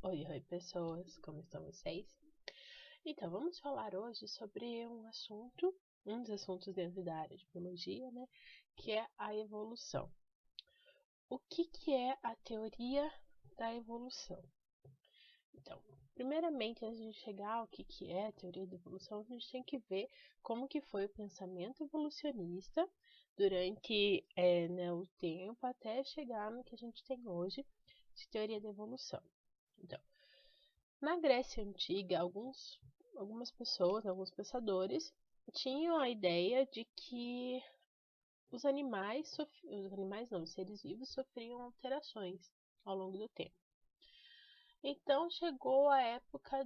Oi, oi pessoas, como estão vocês? Então, vamos falar hoje sobre um dos assuntos dentro da área de biologia, né? Que é a evolução. O que é a teoria da evolução? Então, primeiramente, antes de chegar ao que é a teoria da evolução, a gente tem que ver como que foi o pensamento evolucionista durante o tempo até chegar no que a gente tem hoje de teoria da evolução. Então, na Grécia Antiga, algumas pessoas, alguns pensadores, tinham a ideia de que os seres vivos sofriam alterações ao longo do tempo. Então chegou a época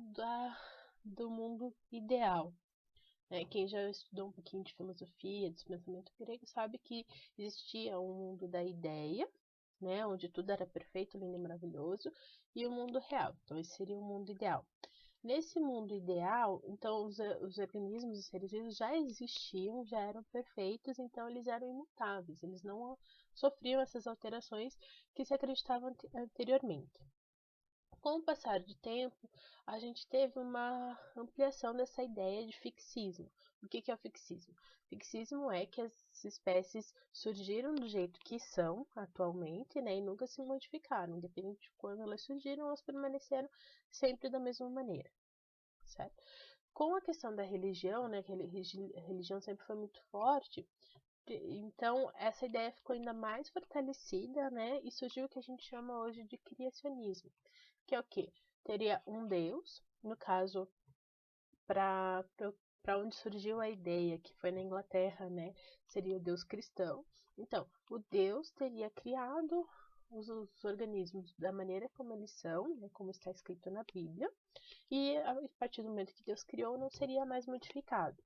do mundo ideal. Quem já estudou um pouquinho de filosofia, de pensamento grego, sabe que existia um mundo da ideia, né, onde tudo era perfeito, lindo e maravilhoso, e o mundo real. Então esse seria o mundo ideal. Nesse mundo ideal, então os organismos, os seres vivos já existiam, já eram perfeitos, então eles eram imutáveis, eles não sofriam essas alterações que se acreditavam anteriormente. Com o passar do tempo, a gente teve uma ampliação dessa ideia de fixismo. O que é o fixismo? Fixismo é que as espécies surgiram do jeito que são atualmente, né, e nunca se modificaram. Independente de quando elas surgiram, elas permaneceram sempre da mesma maneira, certo? Com a questão da religião, né, que a religião sempre foi muito forte, então essa ideia ficou ainda mais fortalecida, né, e surgiu o que a gente chama hoje de criacionismo, que é o quê? Teria um Deus, no caso, para onde surgiu a ideia, que foi na Inglaterra, né? Seria o Deus cristão. Então, o Deus teria criado os organismos da maneira como eles são, né, como está escrito na Bíblia, e a partir do momento que Deus criou, não seria mais modificado.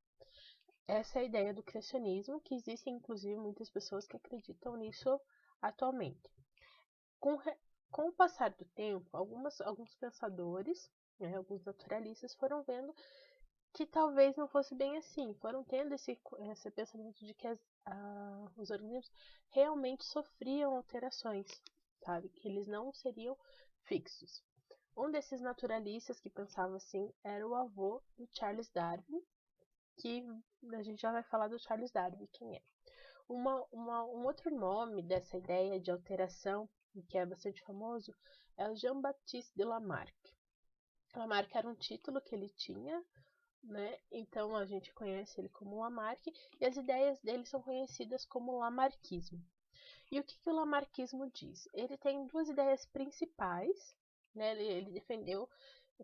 Essa é a ideia do criacionismo, que existem inclusive muitas pessoas que acreditam nisso atualmente. Com, com o passar do tempo, alguns pensadores, né, alguns naturalistas foram vendo que talvez não fosse bem assim. Foram tendo esse pensamento de que os organismos realmente sofriam alterações, sabe? Que eles não seriam fixos. Um desses naturalistas que pensava assim era o avô do Charles Darwin, que a gente já vai falar do Charles Darwin, quem é. Um outro nome dessa ideia de alteração, que é bastante famoso, é o Jean-Baptiste de Lamarck. Lamarck era um título que ele tinha, né? Então a gente conhece ele como Lamarck, e as ideias dele são conhecidas como Lamarckismo. E o que o Lamarckismo diz? Ele tem duas ideias principais, né? Ele defendeu,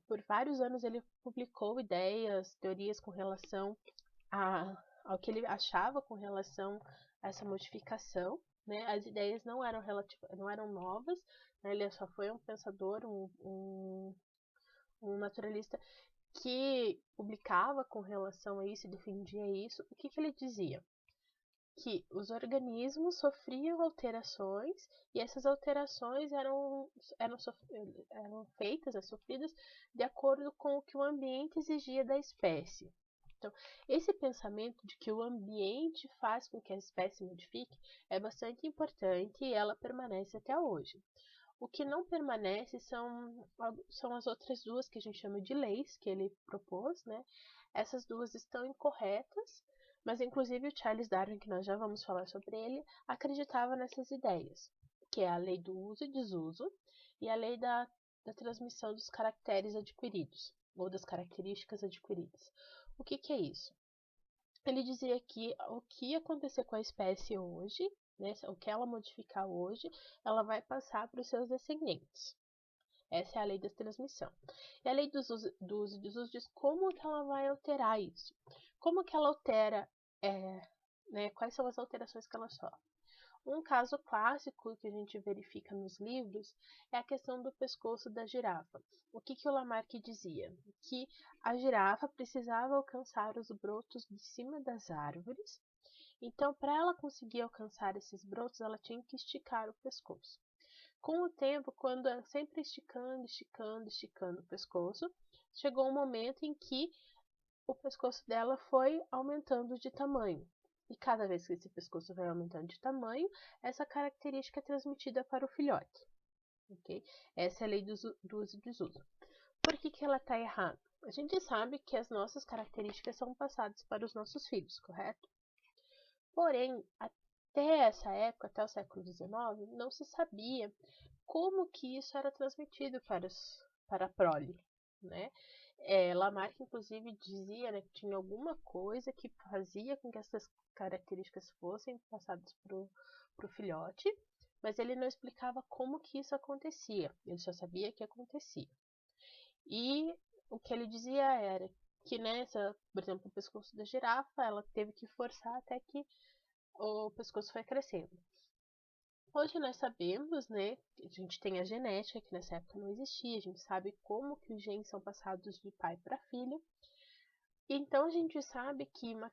por vários anos ele publicou ideias, teorias com relação ao que ele achava com relação a essa modificação, né? As ideias não eram novas, né? Ele só foi um pensador, um naturalista que publicava com relação a isso e defendia isso. O que ele dizia? Que os organismos sofriam alterações e essas alterações eram feitas, sofridas de acordo com o que o ambiente exigia da espécie. Então, esse pensamento de que o ambiente faz com que a espécie modifique é bastante importante e ela permanece até hoje. O que não permanece são as outras duas que a gente chama de leis que ele propôs, né? Essas duas estão incorretas, mas inclusive o Charles Darwin, que nós já vamos falar sobre ele, acreditava nessas ideias, que é a lei do uso e desuso e a lei da transmissão dos caracteres adquiridos, ou das características adquiridas. O que é isso? Ele dizia que o que acontecer com a espécie hoje, né, o que ela modificar hoje, ela vai passar para os seus descendentes. Essa é a lei da transmissão. E a lei do uso e desuso diz como que ela vai alterar isso. Como que ela altera, né, quais são as alterações que ela sofre. Um caso clássico que a gente verifica nos livros é a questão do pescoço da girafa. O que o Lamarck dizia? Que a girafa precisava alcançar os brotos de cima das árvores, então para ela conseguir alcançar esses brotos, ela tinha que esticar o pescoço. Com o tempo, quando sempre esticando, esticando, esticando o pescoço, chegou um momento em que o pescoço dela foi aumentando de tamanho. E cada vez que esse pescoço vai aumentando de tamanho, essa característica é transmitida para o filhote. ok? Essa é a lei do uso e desuso. Por que ela está errada? A gente sabe que as nossas características são passadas para os nossos filhos, correto? Porém, até essa época, até o século XIX, não se sabia como que isso era transmitido para a prole, né? Lamarck, inclusive, dizia, né, que tinha alguma coisa que fazia com que essas características fossem passadas para o filhote, mas ele não explicava como que isso acontecia, ele só sabia que acontecia. E o que ele dizia era que nessa, por exemplo, o pescoço da girafa, ela teve que forçar até que o pescoço foi crescendo. Hoje nós sabemos, né, que a gente tem a genética, que nessa época não existia, a gente sabe como que os genes são passados de pai para filho. Então a gente sabe que uma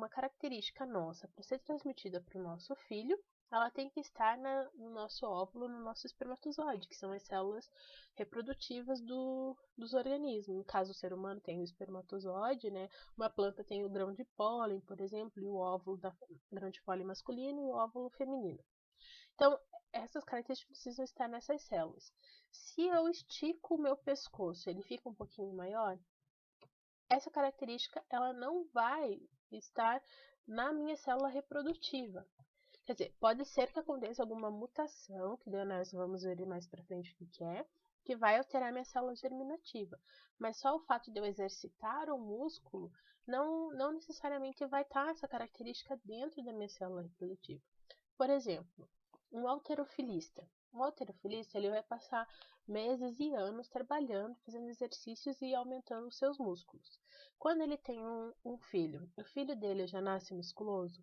característica nossa para ser transmitida para o nosso filho, ela tem que estar no nosso óvulo, no nosso espermatozoide, que são as células reprodutivas dos organismos. No caso, o ser humano tem o espermatozoide, né? Uma planta tem o grão de pólen, por exemplo, e o óvulo da grão de pólen masculino e o óvulo feminino. Então, essas características precisam estar nessas células. Se eu estico o meu pescoço, ele fica um pouquinho maior, essa característica ela não vai estar na minha célula reprodutiva. Quer dizer, pode ser que aconteça alguma mutação, que nós vamos ver mais para frente o que é, que vai alterar minha célula germinativa. Mas só o fato de eu exercitar o músculo não necessariamente vai estar essa característica dentro da minha célula reprodutiva. Por exemplo, um halterofilista. Um halterofilista ele vai passar meses e anos trabalhando, fazendo exercícios e aumentando os seus músculos. Quando ele tem um filho, o filho dele já nasce musculoso?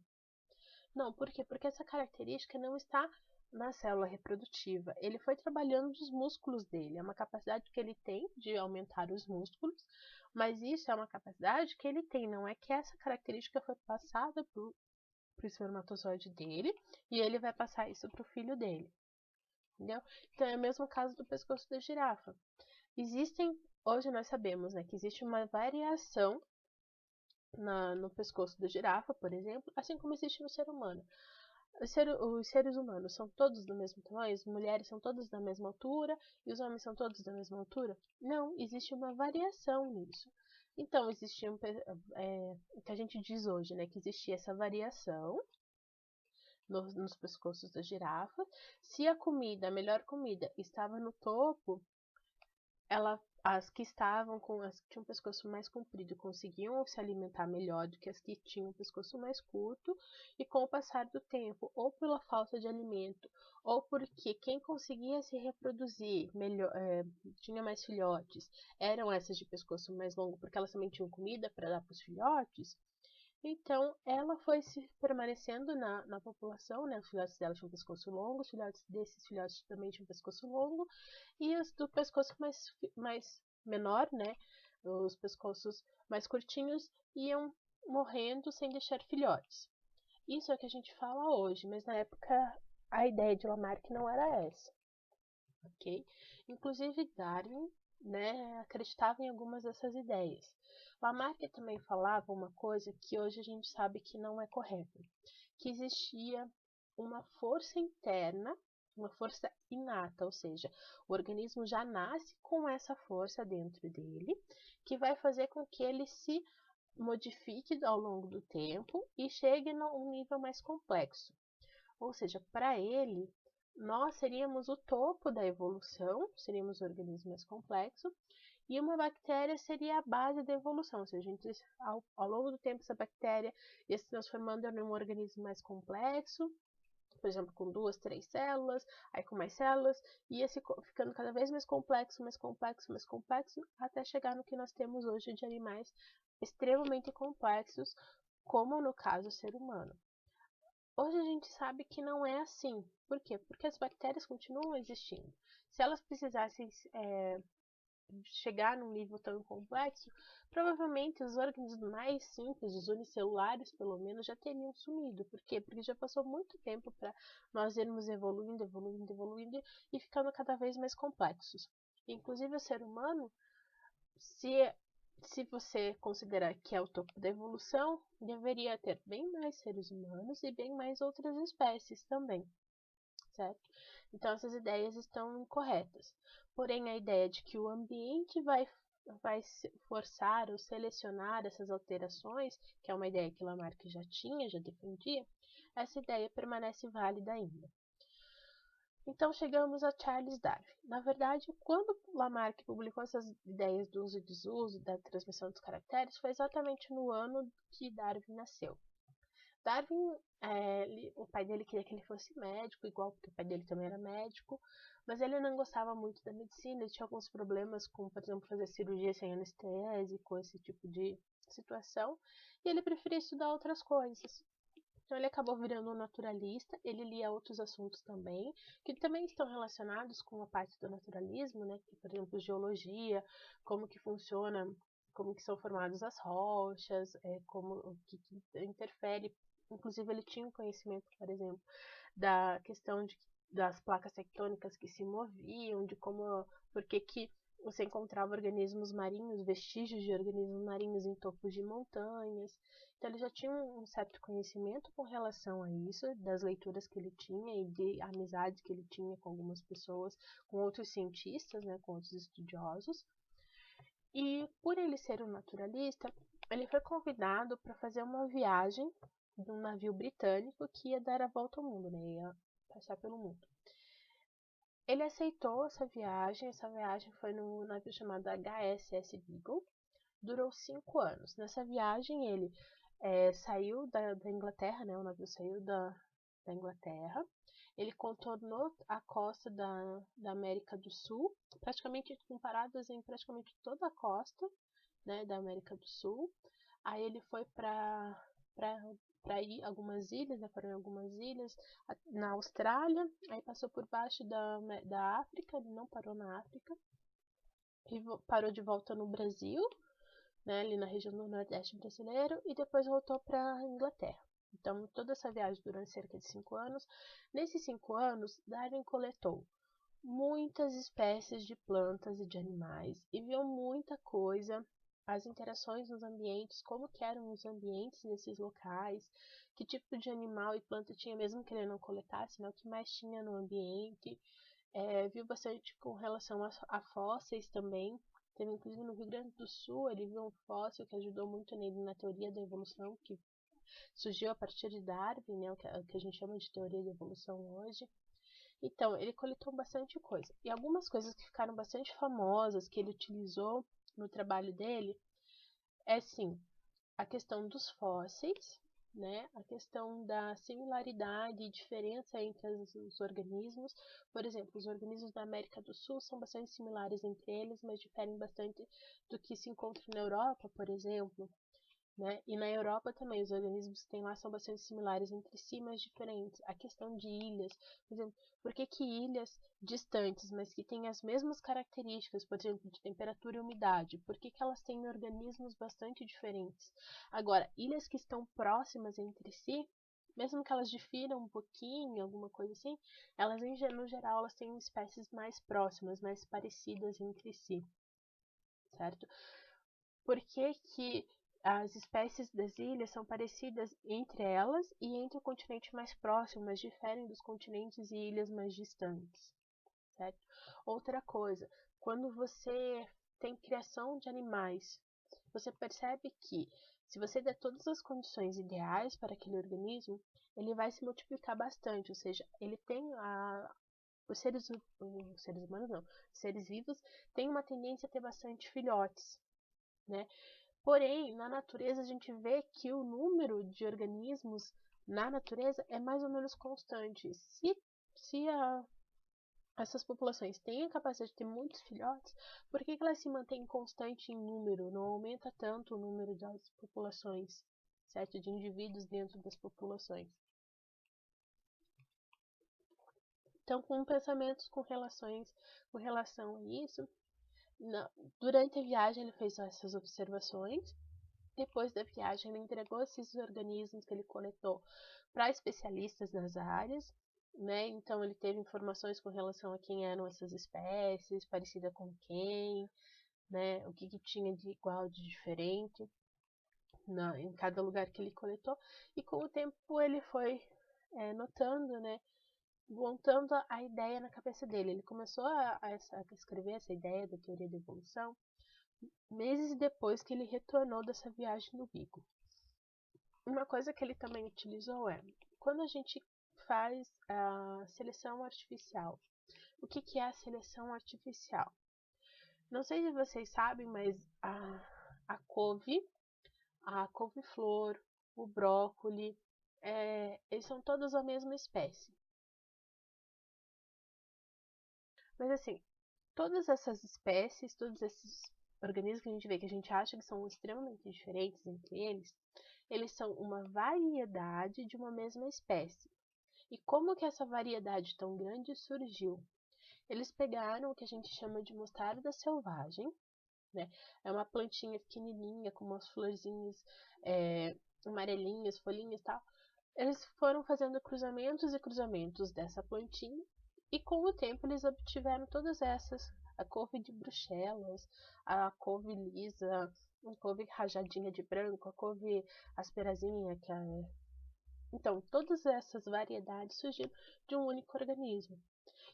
Não, por quê? Porque essa característica não está na célula reprodutiva. Ele foi trabalhando os músculos dele. É uma capacidade que ele tem de aumentar os músculos, mas isso é uma capacidade que ele tem, não é que essa característica foi passada para o espermatozoide dele e ele vai passar isso para o filho dele. Entendeu? Então é o mesmo caso do pescoço da girafa. Hoje nós sabemos, né, que existe uma variação no pescoço da girafa, por exemplo, assim como existe no ser humano. Os seres humanos são todos do mesmo tamanho? As mulheres são todas da mesma altura? E os homens são todos da mesma altura? Não, existe uma variação nisso. Então, existia o que a gente diz hoje, né? Que existia essa variação nos pescoços da girafa. Se a melhor comida, estava no topo, as que tinham um pescoço mais comprido conseguiam se alimentar melhor do que as que tinham um pescoço mais curto, e com o passar do tempo, ou pela falta de alimento, ou porque quem conseguia se reproduzir melhor, tinha mais filhotes, eram essas de pescoço mais longo, porque elas também tinham comida para dar para os filhotes. Então, ela foi se permanecendo na população, né? Os filhotes dela tinham um pescoço longo, os filhotes desses filhotes também tinham um pescoço longo, e os do pescoço mais menor, né? Os pescoços mais curtinhos iam morrendo sem deixar filhotes. Isso é o que a gente fala hoje, mas na época a ideia de Lamarck não era essa, ok? Inclusive Darwin, né, acreditava em algumas dessas ideias. Lamarck também falava uma coisa que hoje a gente sabe que não é correta, que existia uma força interna, uma força inata, ou seja, o organismo já nasce com essa força dentro dele, que vai fazer com que ele se modifique ao longo do tempo e chegue a um nível mais complexo. Ou seja, para ele, nós seríamos o topo da evolução, seríamos o organismo mais complexo, e uma bactéria seria a base da evolução. Ou seja, ao longo do tempo, essa bactéria ia se transformando em um organismo mais complexo, por exemplo, com 2, 3 células, aí com mais células, ia ficando cada vez mais complexo, mais complexo, mais complexo, até chegar no que nós temos hoje de animais extremamente complexos, como no caso o ser humano. Hoje a gente sabe que não é assim. Por quê? Porque as bactérias continuam existindo. Se elas precisassem chegar num nível tão complexo, provavelmente os organismos mais simples, os unicelulares pelo menos, já teriam sumido. Por quê? Porque já passou muito tempo para nós irmos evoluindo, evoluindo, evoluindo e ficando cada vez mais complexos. Inclusive o ser humano, se você considerar que é o topo da evolução, deveria ter bem mais seres humanos e bem mais outras espécies também. certo? Então essas ideias estão incorretas. Porém, a ideia de que o ambiente vai forçar ou selecionar essas alterações, que é uma ideia que Lamarck já tinha, já defendia, essa ideia permanece válida ainda. Então chegamos a Charles Darwin. Na verdade, quando Lamarck publicou essas ideias do uso e desuso, da transmissão dos caracteres, foi exatamente no ano que Darwin nasceu. Darwin, o pai dele queria que ele fosse médico, igual porque o pai dele também era médico, mas ele não gostava muito da medicina, ele tinha alguns problemas com, por exemplo, fazer cirurgia sem anestésico, esse tipo de situação, e ele preferia estudar outras coisas. Então ele acabou virando um naturalista, ele lia outros assuntos também, que também estão relacionados com a parte do naturalismo, né? Que, por exemplo, geologia, como que funciona, como que são formadas as rochas, como o que interfere. Inclusive ele tinha um conhecimento, por exemplo, da questão das placas tectônicas que se moviam, de como, por que você encontrava organismos marinhos, vestígios de organismos marinhos em topos de montanhas. Então ele já tinha um certo conhecimento com relação a isso, das leituras que ele tinha e de amizades que ele tinha com algumas pessoas, com outros cientistas, né, com outros estudiosos. E por ele ser um naturalista, ele foi convidado para fazer uma viagem de um navio britânico que ia dar a volta ao mundo, né, ia passar pelo mundo. Ele aceitou essa viagem foi num navio chamado HSS Beagle, durou 5 anos. Nessa viagem ele saiu da Inglaterra, né? O navio saiu da Inglaterra. Ele contornou a costa da América do Sul, praticamente com paradas em praticamente toda a costa, né, da América do Sul. Aí ele foi para ir algumas ilhas, né, foram algumas ilhas na Austrália, aí passou por baixo da África, ele não parou na África, e parou de volta no Brasil, né, ali na região do Nordeste brasileiro, e depois voltou para a Inglaterra. Então, toda essa viagem durou cerca de 5 anos. Nesses 5 anos, Darwin coletou muitas espécies de plantas e de animais e viu muita coisa, as interações nos ambientes, como que eram os ambientes nesses locais, que tipo de animal e planta tinha, mesmo que ele não coletasse, né, o que mais tinha no ambiente. Viu bastante com relação a fósseis também. Teve, inclusive, no Rio Grande do Sul, ele viu um fóssil que ajudou muito nele na teoria da evolução, que surgiu a partir de Darwin, né, o que a gente chama de teoria da evolução hoje. Então, ele coletou bastante coisa. E algumas coisas que ficaram bastante famosas, que ele utilizou no trabalho dele, sim, a questão dos fósseis, né? A questão da similaridade e diferença entre os organismos. Por exemplo, os organismos da América do Sul são bastante similares entre eles, mas diferem bastante do que se encontra na Europa, por exemplo. Né? E na Europa também, os organismos que tem lá são bastante similares entre si, mas diferentes. A questão de ilhas, por exemplo, por que ilhas distantes, mas que têm as mesmas características, por exemplo, de temperatura e umidade, por que elas têm organismos bastante diferentes? Agora, ilhas que estão próximas entre si, mesmo que elas difiram um pouquinho, alguma coisa assim, elas, no geral, elas têm espécies mais próximas, mais parecidas entre si, certo? Por que as espécies das ilhas são parecidas entre elas e entre o continente mais próximo, mas diferem dos continentes e ilhas mais distantes, certo? Outra coisa, quando você tem criação de animais, você percebe que se você der todas as condições ideais para aquele organismo, ele vai se multiplicar bastante, ou seja, ele tem os seres humanos não, os seres vivos têm uma tendência a ter bastante filhotes, né? Porém, na natureza a gente vê que o número de organismos na natureza é mais ou menos constante. Se essas populações têm a capacidade de ter muitos filhotes, por que elas se mantêm constante em número? Não aumenta tanto o número das populações, certo? De indivíduos dentro das populações. Então, com pensamentos com relação a isso, durante a viagem ele fez essas observações. Depois da viagem, ele entregou esses organismos que ele coletou para especialistas nas áreas, né? Então, ele teve informações com relação a quem eram essas espécies, parecida com quem, né? O que tinha de igual, de diferente em cada lugar que ele coletou. E com o tempo, ele foi notando, né? montando a ideia na cabeça dele. Ele começou a escrever essa ideia da teoria da evolução meses depois que ele retornou dessa viagem no Beagle. Uma coisa que ele também utilizou é, quando a gente faz a seleção artificial. O que é a seleção artificial? Não sei se vocês sabem, mas a couve-flor, o brócoli, eles são todos a mesma espécie. Mas assim, todas essas espécies, todos esses organismos que a gente vê, que a gente acha que são extremamente diferentes entre eles são uma variedade de uma mesma espécie. E como que essa variedade tão grande surgiu? Eles pegaram o que a gente chama de mostarda selvagem, né? É uma plantinha pequenininha com umas florzinhas amarelinhas, folhinhas e tal. Eles foram fazendo cruzamentos e cruzamentos dessa plantinha e com o tempo eles obtiveram todas essas. A couve de Bruxelas, a couve lisa, a couve rajadinha de branco, a couve asperazinha, Então, todas essas variedades surgiram de um único organismo.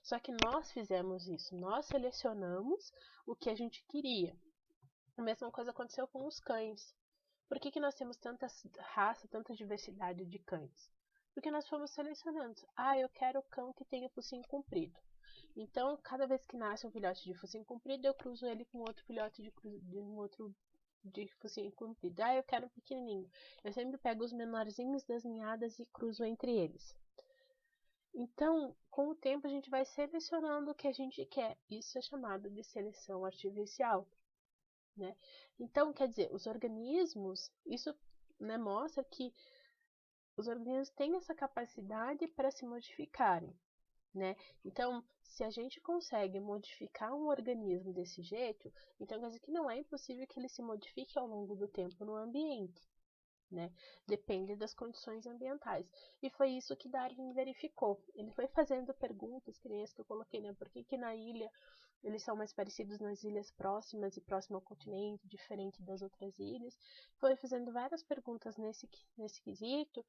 Só que nós fizemos isso, nós selecionamos o que a gente queria. A mesma coisa aconteceu com os cães. Por que nós temos tanta raça, tanta diversidade de cães? Porque nós fomos selecionando. Eu quero o cão que tenha focinho comprido. Então, cada vez que nasce um filhote de focinho comprido, eu cruzo ele com outro filhote de um outro de focinho comprido. Eu quero um pequenininho. Eu sempre pego os menorzinhos das ninhadas e cruzo entre eles. Então, com o tempo, a gente vai selecionando o que a gente quer. Isso é chamado de seleção artificial. Né? Então, quer dizer, os organismos, isso mostra que os organismos têm essa capacidade para se modificarem. Né? Então, se a gente consegue modificar um organismo desse jeito, então quer dizer que não é impossível que ele se modifique ao longo do tempo no ambiente. Né? Depende das condições ambientais. E foi isso que Darwin verificou. Ele foi fazendo perguntas, que nem as que eu coloquei, né? Por que na ilha eles são mais parecidos nas ilhas próximas e próximo ao continente, diferente das outras ilhas? Foi fazendo várias perguntas nesse quesito,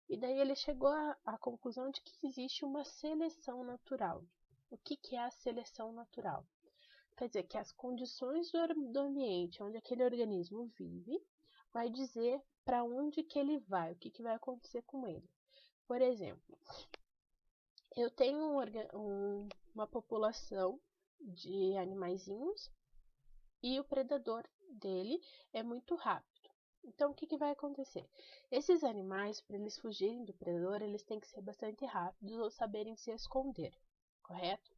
e daí ele chegou à conclusão de que existe uma seleção natural. O que é a seleção natural? Quer dizer que as condições do ambiente onde aquele organismo vive vai dizer para onde que ele vai, o que vai acontecer com ele. Por exemplo, eu tenho uma população de animaizinhos e o predador dele é muito rápido. Então, o que vai acontecer? Esses animais, para eles fugirem do predador, eles têm que ser bastante rápidos ou saberem se esconder, correto?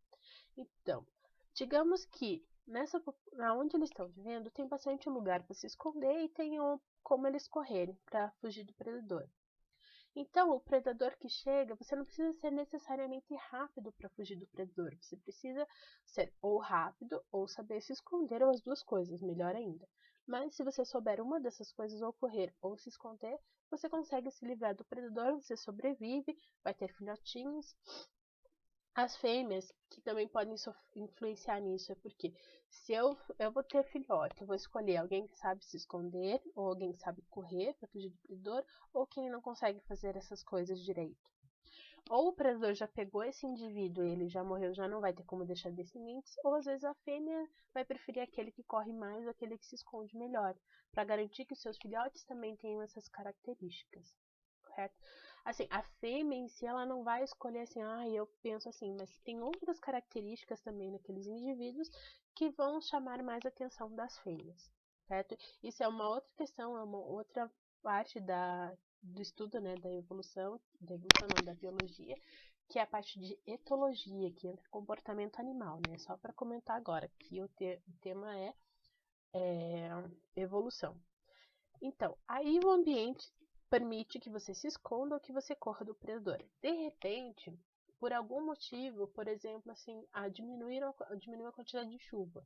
Então, digamos que onde eles estão vivendo tem bastante lugar para se esconder e tem como eles correrem para fugir do predador. Então, o predador que chega, você não precisa ser necessariamente rápido para fugir do predador. Você precisa ser ou rápido ou saber se esconder, ou as duas coisas, melhor ainda. Mas se você souber uma dessas coisas, ou correr ou se esconder, você consegue se livrar do predador, você sobrevive, vai ter filhotinhos. As fêmeas, que também podem influenciar nisso, é porque se eu vou ter filhote, eu vou escolher alguém que sabe se esconder, ou alguém que sabe correr para fugir do predador, ou quem não consegue fazer essas coisas direito. Ou o predador já pegou esse indivíduo e ele já morreu, já não vai ter como deixar descendentes, ou às vezes a fêmea vai preferir aquele que corre mais ou aquele que se esconde melhor, para garantir que os seus filhotes também tenham essas características, correto? Assim, a fêmea em si, ela não vai escolher assim, eu penso assim, mas tem outras características também naqueles indivíduos que vão chamar mais a atenção das fêmeas, certo? Isso é uma outra questão, é uma outra parte do estudo, né, da evolução não, da biologia, que é a parte de etologia, que entra comportamento animal, né? Só para comentar agora, que o tema é evolução. Então, aí o ambiente permite que você se esconda ou que você corra do predador. De repente, por algum motivo, por exemplo, assim, diminuiu a quantidade de chuva.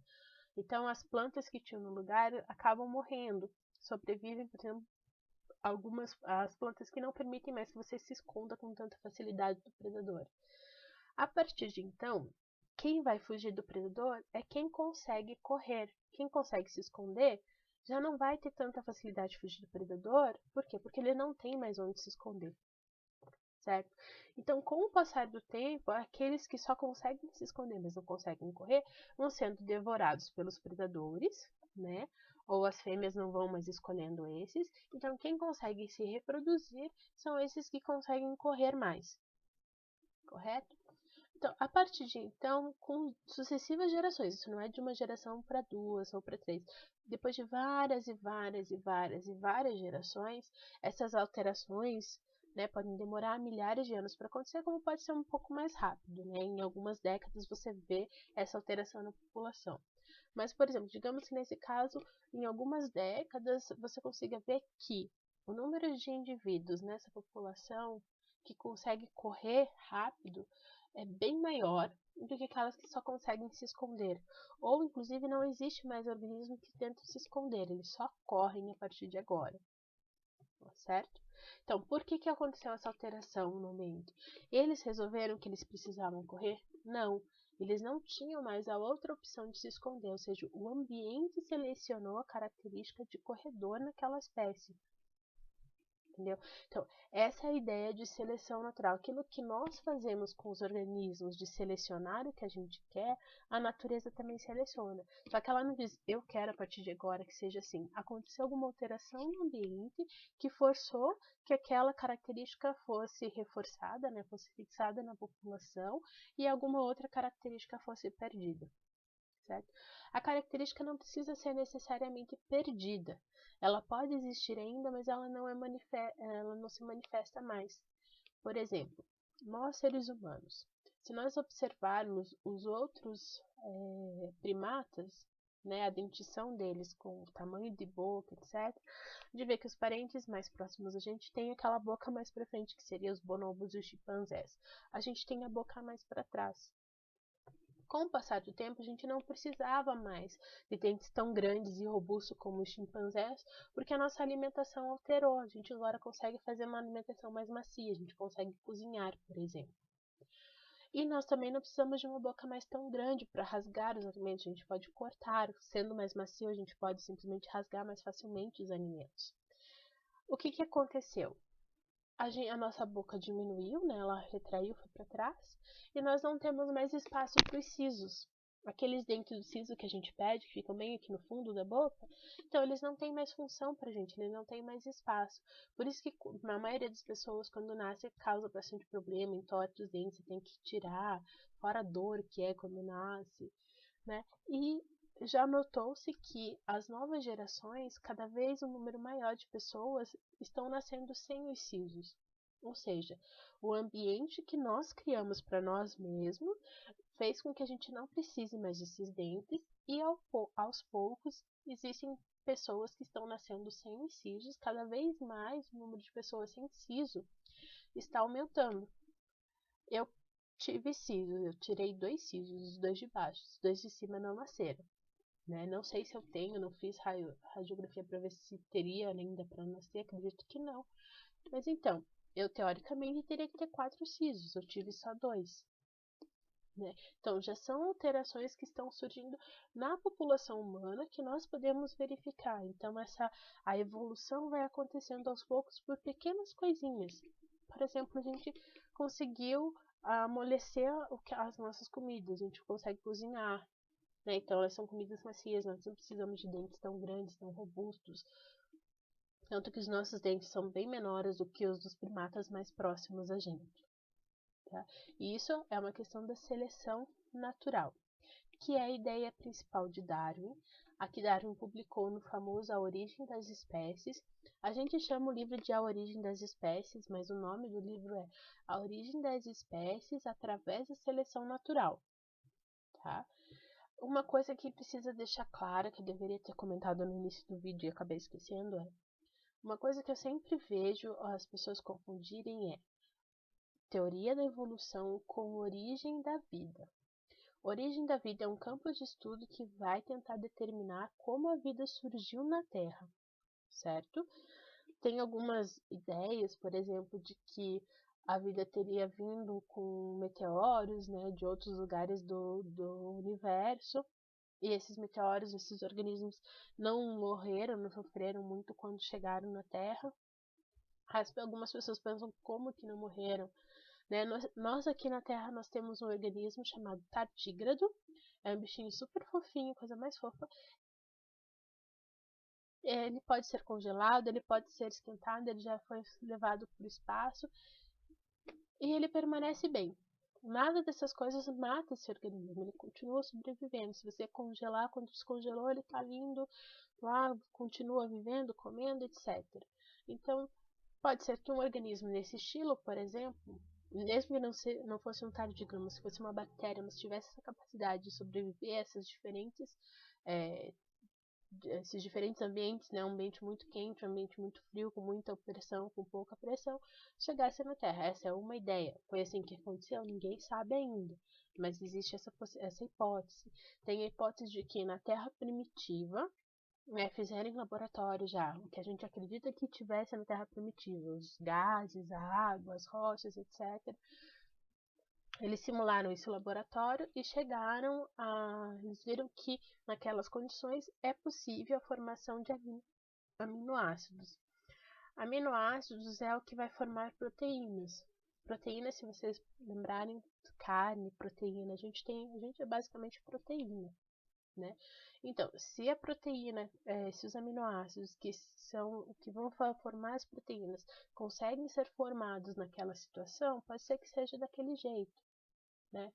Então, as plantas que tinham no lugar acabam morrendo. Sobrevivem, por exemplo, as plantas que não permitem mais que você se esconda com tanta facilidade do predador. A partir de então, quem vai fugir do predador é quem consegue correr. Quem consegue se esconder já não vai ter tanta facilidade de fugir do predador. Por quê? Porque ele não tem mais onde se esconder. certo? Então, com o passar do tempo, aqueles que só conseguem se esconder, mas não conseguem correr, vão sendo devorados pelos predadores, né? Ou as fêmeas não vão mais escolhendo esses. Então, quem consegue se reproduzir são esses que conseguem correr mais, correto? Então, a partir de então, com sucessivas gerações, isso não é de uma geração para duas ou para três. Depois de várias e várias e várias e várias gerações, essas alterações, né, podem demorar milhares de anos para acontecer, como pode ser um pouco mais rápido, né? Em algumas décadas você vê essa alteração na população. Mas, por exemplo, digamos que nesse caso, em algumas décadas, você consiga ver que o número de indivíduos nessa população que consegue correr rápido é bem maior do que aquelas que só conseguem se esconder. Ou, inclusive, não existe mais organismo que tenta se esconder, eles só correm a partir de agora. Certo? Então, por que aconteceu essa alteração no ambiente? Eles resolveram que eles precisavam correr? Não. Eles não tinham mais a outra opção de se esconder, ou seja, o ambiente selecionou a característica de corredor naquela espécie. Entendeu? Então, essa é a ideia de seleção natural. Aquilo que nós fazemos com os organismos de selecionar o que a gente quer, a natureza também seleciona. Só que ela não diz, eu quero a partir de agora que seja assim. Aconteceu alguma alteração no ambiente que forçou que aquela característica fosse reforçada, né, fosse fixada na população e alguma outra característica fosse perdida. Certo? A característica não precisa ser necessariamente perdida. Ela pode existir ainda, mas ela não se manifesta mais. Por exemplo, nós seres humanos, se nós observarmos os outros primatas, né, a dentição deles com o tamanho de boca, etc., de ver que os parentes mais próximos a gente tem aquela boca mais para frente, que seria os bonobos e os chimpanzés. A gente tem a boca mais para trás. Com o passar do tempo, a gente não precisava mais de dentes tão grandes e robustos como os chimpanzés, porque a nossa alimentação alterou. A gente agora consegue fazer uma alimentação mais macia, a gente consegue cozinhar, por exemplo. E nós também não precisamos de uma boca mais tão grande para rasgar os alimentos, a gente pode cortar. Sendo mais macio, a gente pode simplesmente rasgar mais facilmente os alimentos. O que aconteceu? A nossa boca diminuiu, né? Ela retraiu, foi para trás, e nós não temos mais espaço para os sisos. Aqueles dentes do siso que a gente pede, que ficam bem aqui no fundo da boca, então eles não têm mais função pra gente, eles não têm mais espaço. Por isso que a maioria das pessoas, quando nasce, causa bastante problema, entorta os dentes, tem que tirar, fora a dor que é quando nasce, né? E já notou-se que as novas gerações, cada vez um número maior de pessoas estão nascendo sem os sisos. Ou seja, o ambiente que nós criamos para nós mesmos fez com que a gente não precise mais desses dentes e aos poucos existem pessoas que estão nascendo sem os sisos, cada vez mais o número de pessoas sem siso está aumentando. Eu tive sisos, eu tirei 2 sisos, os 2 de baixo, os 2 de cima não nasceram. Né? Não sei se eu tenho, não fiz radiografia para ver se teria ainda para nascer, acredito que não. Mas então, eu teoricamente teria que ter 4 sisos, eu tive só 2. Né? Então, já são alterações que estão surgindo na população humana que nós podemos verificar. Então, a evolução vai acontecendo aos poucos por pequenas coisinhas. Por exemplo, a gente conseguiu amolecer as nossas comidas, a gente consegue cozinhar. Né? Então, elas são comidas macias, nós não precisamos de dentes tão grandes, tão robustos. Tanto que os nossos dentes são bem menores do que os dos primatas mais próximos a gente. Tá? E isso é uma questão da seleção natural, que é a ideia principal de Darwin. A que Darwin publicou no famoso A Origem das Espécies. A gente chama o livro de A Origem das Espécies, mas o nome do livro é A Origem das Espécies através da Seleção Natural. Tá? Uma coisa que precisa deixar clara, que eu deveria ter comentado no início do vídeo e acabei esquecendo, é uma coisa que eu sempre vejo as pessoas confundirem é teoria da evolução com origem da vida. Origem da vida é um campo de estudo que vai tentar determinar como a vida surgiu na Terra, certo? Tem algumas ideias, por exemplo, de que a vida teria vindo com meteoros, né, de outros lugares do universo, e esses meteoros, esses organismos não morreram, não sofreram muito quando chegaram na Terra. Algumas pessoas pensam como que não morreram, né? Nós aqui na Terra nós temos um organismo chamado tardígrado. É um bichinho super fofinho, coisa mais fofa. Ele pode ser congelado, ele pode ser esquentado, ele já foi levado para o espaço e ele permanece bem. Nada dessas coisas mata esse organismo, ele continua sobrevivendo. Se você congelar, quando descongelou, ele está lindo lá, continua vivendo, comendo, etc. Então, pode ser que um organismo nesse estilo, por exemplo, mesmo que não fosse um tardígrado, se fosse uma bactéria, mas tivesse essa capacidade de sobreviver a esses diferentes ambientes, né, um ambiente muito quente, um ambiente muito frio, com muita pressão, com pouca pressão, chegasse na Terra. Essa é uma ideia. Foi assim que aconteceu? Ninguém sabe ainda. Mas existe essa hipótese. Tem a hipótese de que na Terra primitiva, né, fizeram em laboratório já o que a gente acredita que tivesse na Terra primitiva, os gases, a água, as rochas, etc. Eles simularam esse laboratório e eles viram que naquelas condições é possível a formação de aminoácidos. Aminoácidos é o que vai formar proteínas. Proteínas, se vocês lembrarem, carne, proteína, a gente é basicamente proteína, né? Então, se a proteína, se os aminoácidos que vão formar as proteínas conseguem ser formados naquela situação, pode ser que seja daquele jeito, né?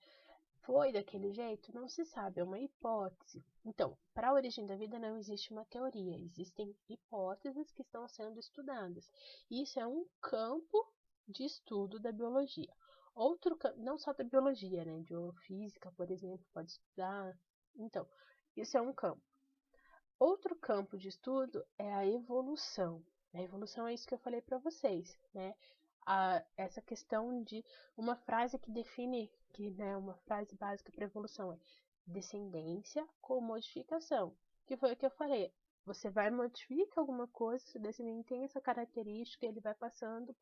Foi daquele jeito? Não se sabe, é uma hipótese. Então, para a origem da vida não existe uma teoria, existem hipóteses que estão sendo estudadas. Isso é um campo de estudo da biologia. Não só da biologia, né? Biofísica, por exemplo, pode estudar. Então, isso é um campo. Outro campo de estudo é a evolução. A evolução é isso que eu falei para vocês, né? Essa questão de uma frase que define, né, uma frase básica para evolução é descendência com modificação, que foi o que eu falei. Você vai modificar alguma coisa, se o descendente tem essa característica, ele vai passando,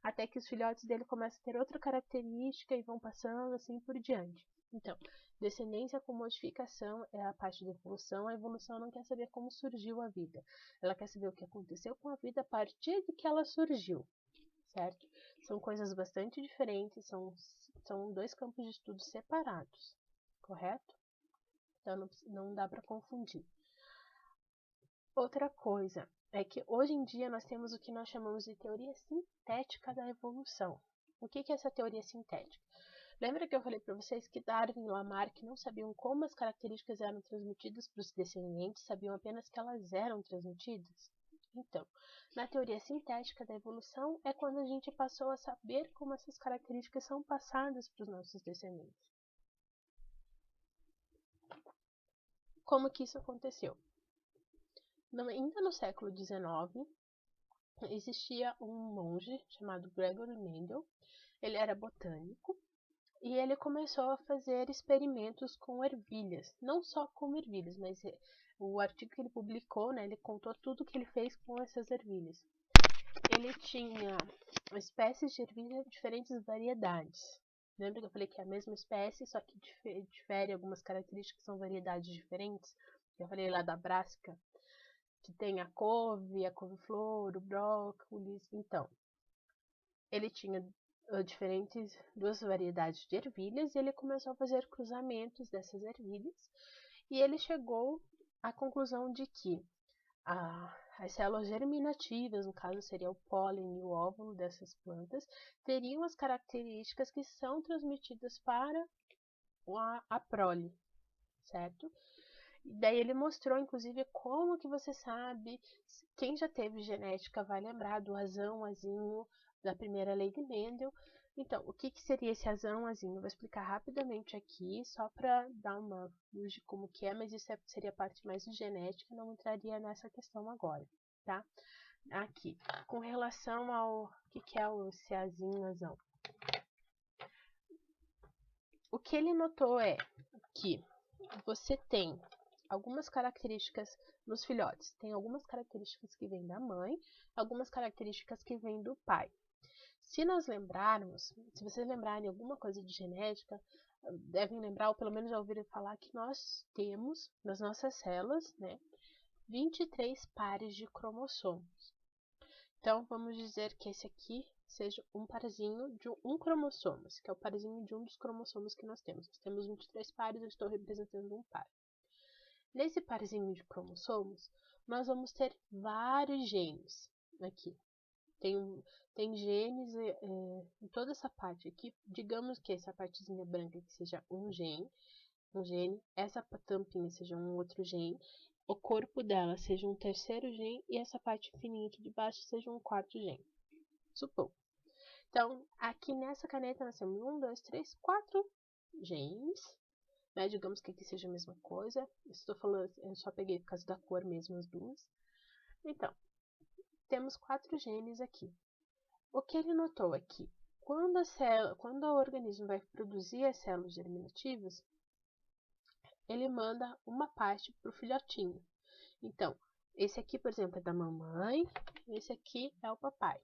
até que os filhotes dele começam a ter outra característica e vão passando assim por diante. Então, descendência com modificação é a parte da evolução. A evolução não quer saber como surgiu a vida, ela quer saber o que aconteceu com a vida a partir de que ela surgiu. Certo? São coisas bastante diferentes, são dois campos de estudo separados, correto? Então não dá para confundir. Outra coisa é que hoje em dia nós temos o que nós chamamos de teoria sintética da evolução. O que é essa teoria sintética? Lembra que eu falei para vocês que Darwin e Lamarck não sabiam como as características eram transmitidas para os descendentes, sabiam apenas que elas eram transmitidas? Então, na teoria sintética da evolução é quando a gente passou a saber como essas características são passadas para os nossos descendentes. Como que isso aconteceu? Ainda no século XIX, existia um monge chamado Gregory Mendel. Ele era botânico e ele começou a fazer experimentos com ervilhas. Não só com ervilhas, mas o artigo que ele publicou, né, ele contou tudo que ele fez com essas ervilhas. Ele tinha espécies de ervilha de diferentes variedades. Lembra que eu falei que é a mesma espécie, só que difere algumas características, são variedades diferentes? Eu falei lá da Brassica, que tem a couve-flor, o brócolis. Então, ele tinha duas variedades de ervilhas e ele começou a fazer cruzamentos dessas ervilhas e ele chegou à conclusão de que as células germinativas, no caso seria o pólen e o óvulo dessas plantas, teriam as características que são transmitidas para a prole, certo? E daí ele mostrou, inclusive, como que você sabe, quem já teve genética vai lembrar do azão-azinho da primeira lei de Mendel. Então, o que seria esse azão-azinho? Eu vou explicar rapidamente aqui, só para dar uma luz de como que é, mas isso seria a parte mais de genética, não entraria nessa questão agora, tá? Aqui, com relação ao que é esse azinho-azão. O que ele notou é que você tem algumas características nos filhotes. Tem algumas características que vêm da mãe, algumas características que vêm do pai. Se vocês lembrarem alguma coisa de genética, devem lembrar, ou pelo menos já ouviram falar, que nós temos nas nossas células, né, 23 pares de cromossomos. Então, vamos dizer que esse aqui seja um parzinho de um cromossomo, esse que é o parzinho de um dos cromossomos que nós temos. Nós temos 23 pares, eu estou representando um par. Nesse parzinho de cromossomos, nós vamos ter vários genes aqui. Tem genes em toda essa parte aqui. Digamos que essa partezinha branca aqui seja um gene, essa tampinha seja um outro gene, o corpo dela seja um terceiro gene e essa parte fininha aqui de baixo seja um quarto gene. Supor. Então, aqui nessa caneta nós temos 1, 2, 3, 4 genes. Né? Digamos que aqui seja a mesma coisa. Estou falando, eu só peguei por causa da cor mesmo as duas. Então, temos 4 genes aqui. O que ele notou é que quando o organismo vai produzir as células germinativas, ele manda uma parte para o filhotinho. Então, esse aqui, por exemplo, é da mamãe, esse aqui é o papai.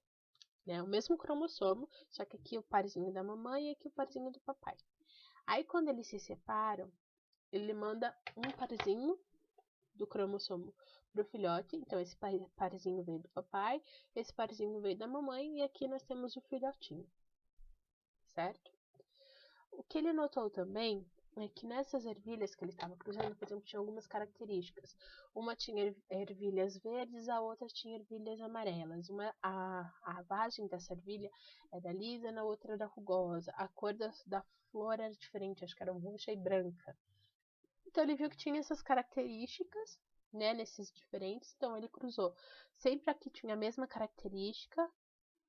Né? O mesmo cromossomo, só que aqui o parzinho da mamãe e aqui o parzinho do papai. Aí, quando eles se separam, ele manda um parzinho do cromossomo para o filhote. Então, esse parzinho veio do papai, esse parzinho veio da mamãe e aqui nós temos o filhotinho. Certo? O que ele notou também é que nessas ervilhas que ele estava cruzando, por exemplo, tinha algumas características. Uma tinha ervilhas verdes, a outra tinha ervilhas amarelas. A vagem dessa ervilha era lisa, na outra era rugosa. A cor da flor era diferente, acho que era roxa e branca. Então ele viu que tinha essas características, né, nesses diferentes. Então ele cruzou. Sempre aqui tinha a mesma característica.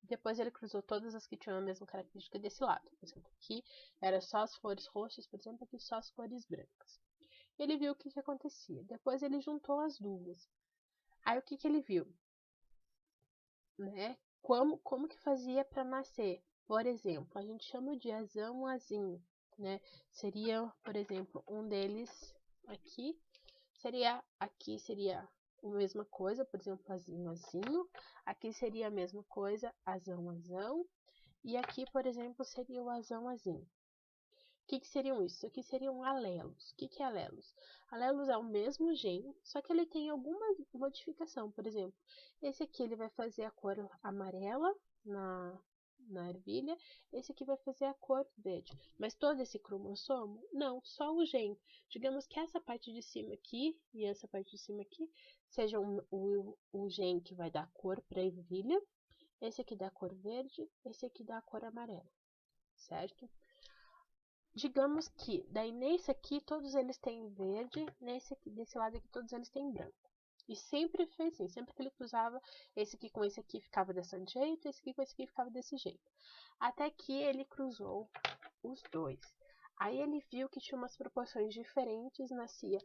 Depois ele cruzou todas as que tinham a mesma característica desse lado. Por exemplo, aqui era só as flores roxas, por exemplo, aqui só as cores brancas. Ele viu o que acontecia. Depois ele juntou as duas. Aí o que ele viu? Né? Como que fazia para nascer? Por exemplo, a gente chama de azão azinho. Né? Seria, por exemplo, um deles aqui. Aqui seria a mesma coisa, por exemplo, azinho, azinho. Aqui seria a mesma coisa, azão, azão. E aqui, por exemplo, seria o azão, azinho. O que seriam isso? Aqui seriam alelos. O que é alelos? Alelos é o mesmo gene, só que ele tem alguma modificação. Por exemplo, esse aqui ele vai fazer a cor amarela na ervilha, esse aqui vai fazer a cor verde. Mas todo esse cromossomo? Não, só o gene. Digamos que essa parte de cima aqui e essa parte de cima aqui sejam o gene que vai dar cor para a ervilha, esse aqui dá cor verde, esse aqui dá cor amarela, certo? Digamos que, daí nesse aqui todos eles têm verde, desse lado aqui todos eles têm branco. E sempre foi assim, sempre que ele cruzava, esse aqui com esse aqui ficava desse jeito, esse aqui com esse aqui ficava desse jeito. Até que ele cruzou os dois. Aí ele viu que tinha umas proporções diferentes, nascia.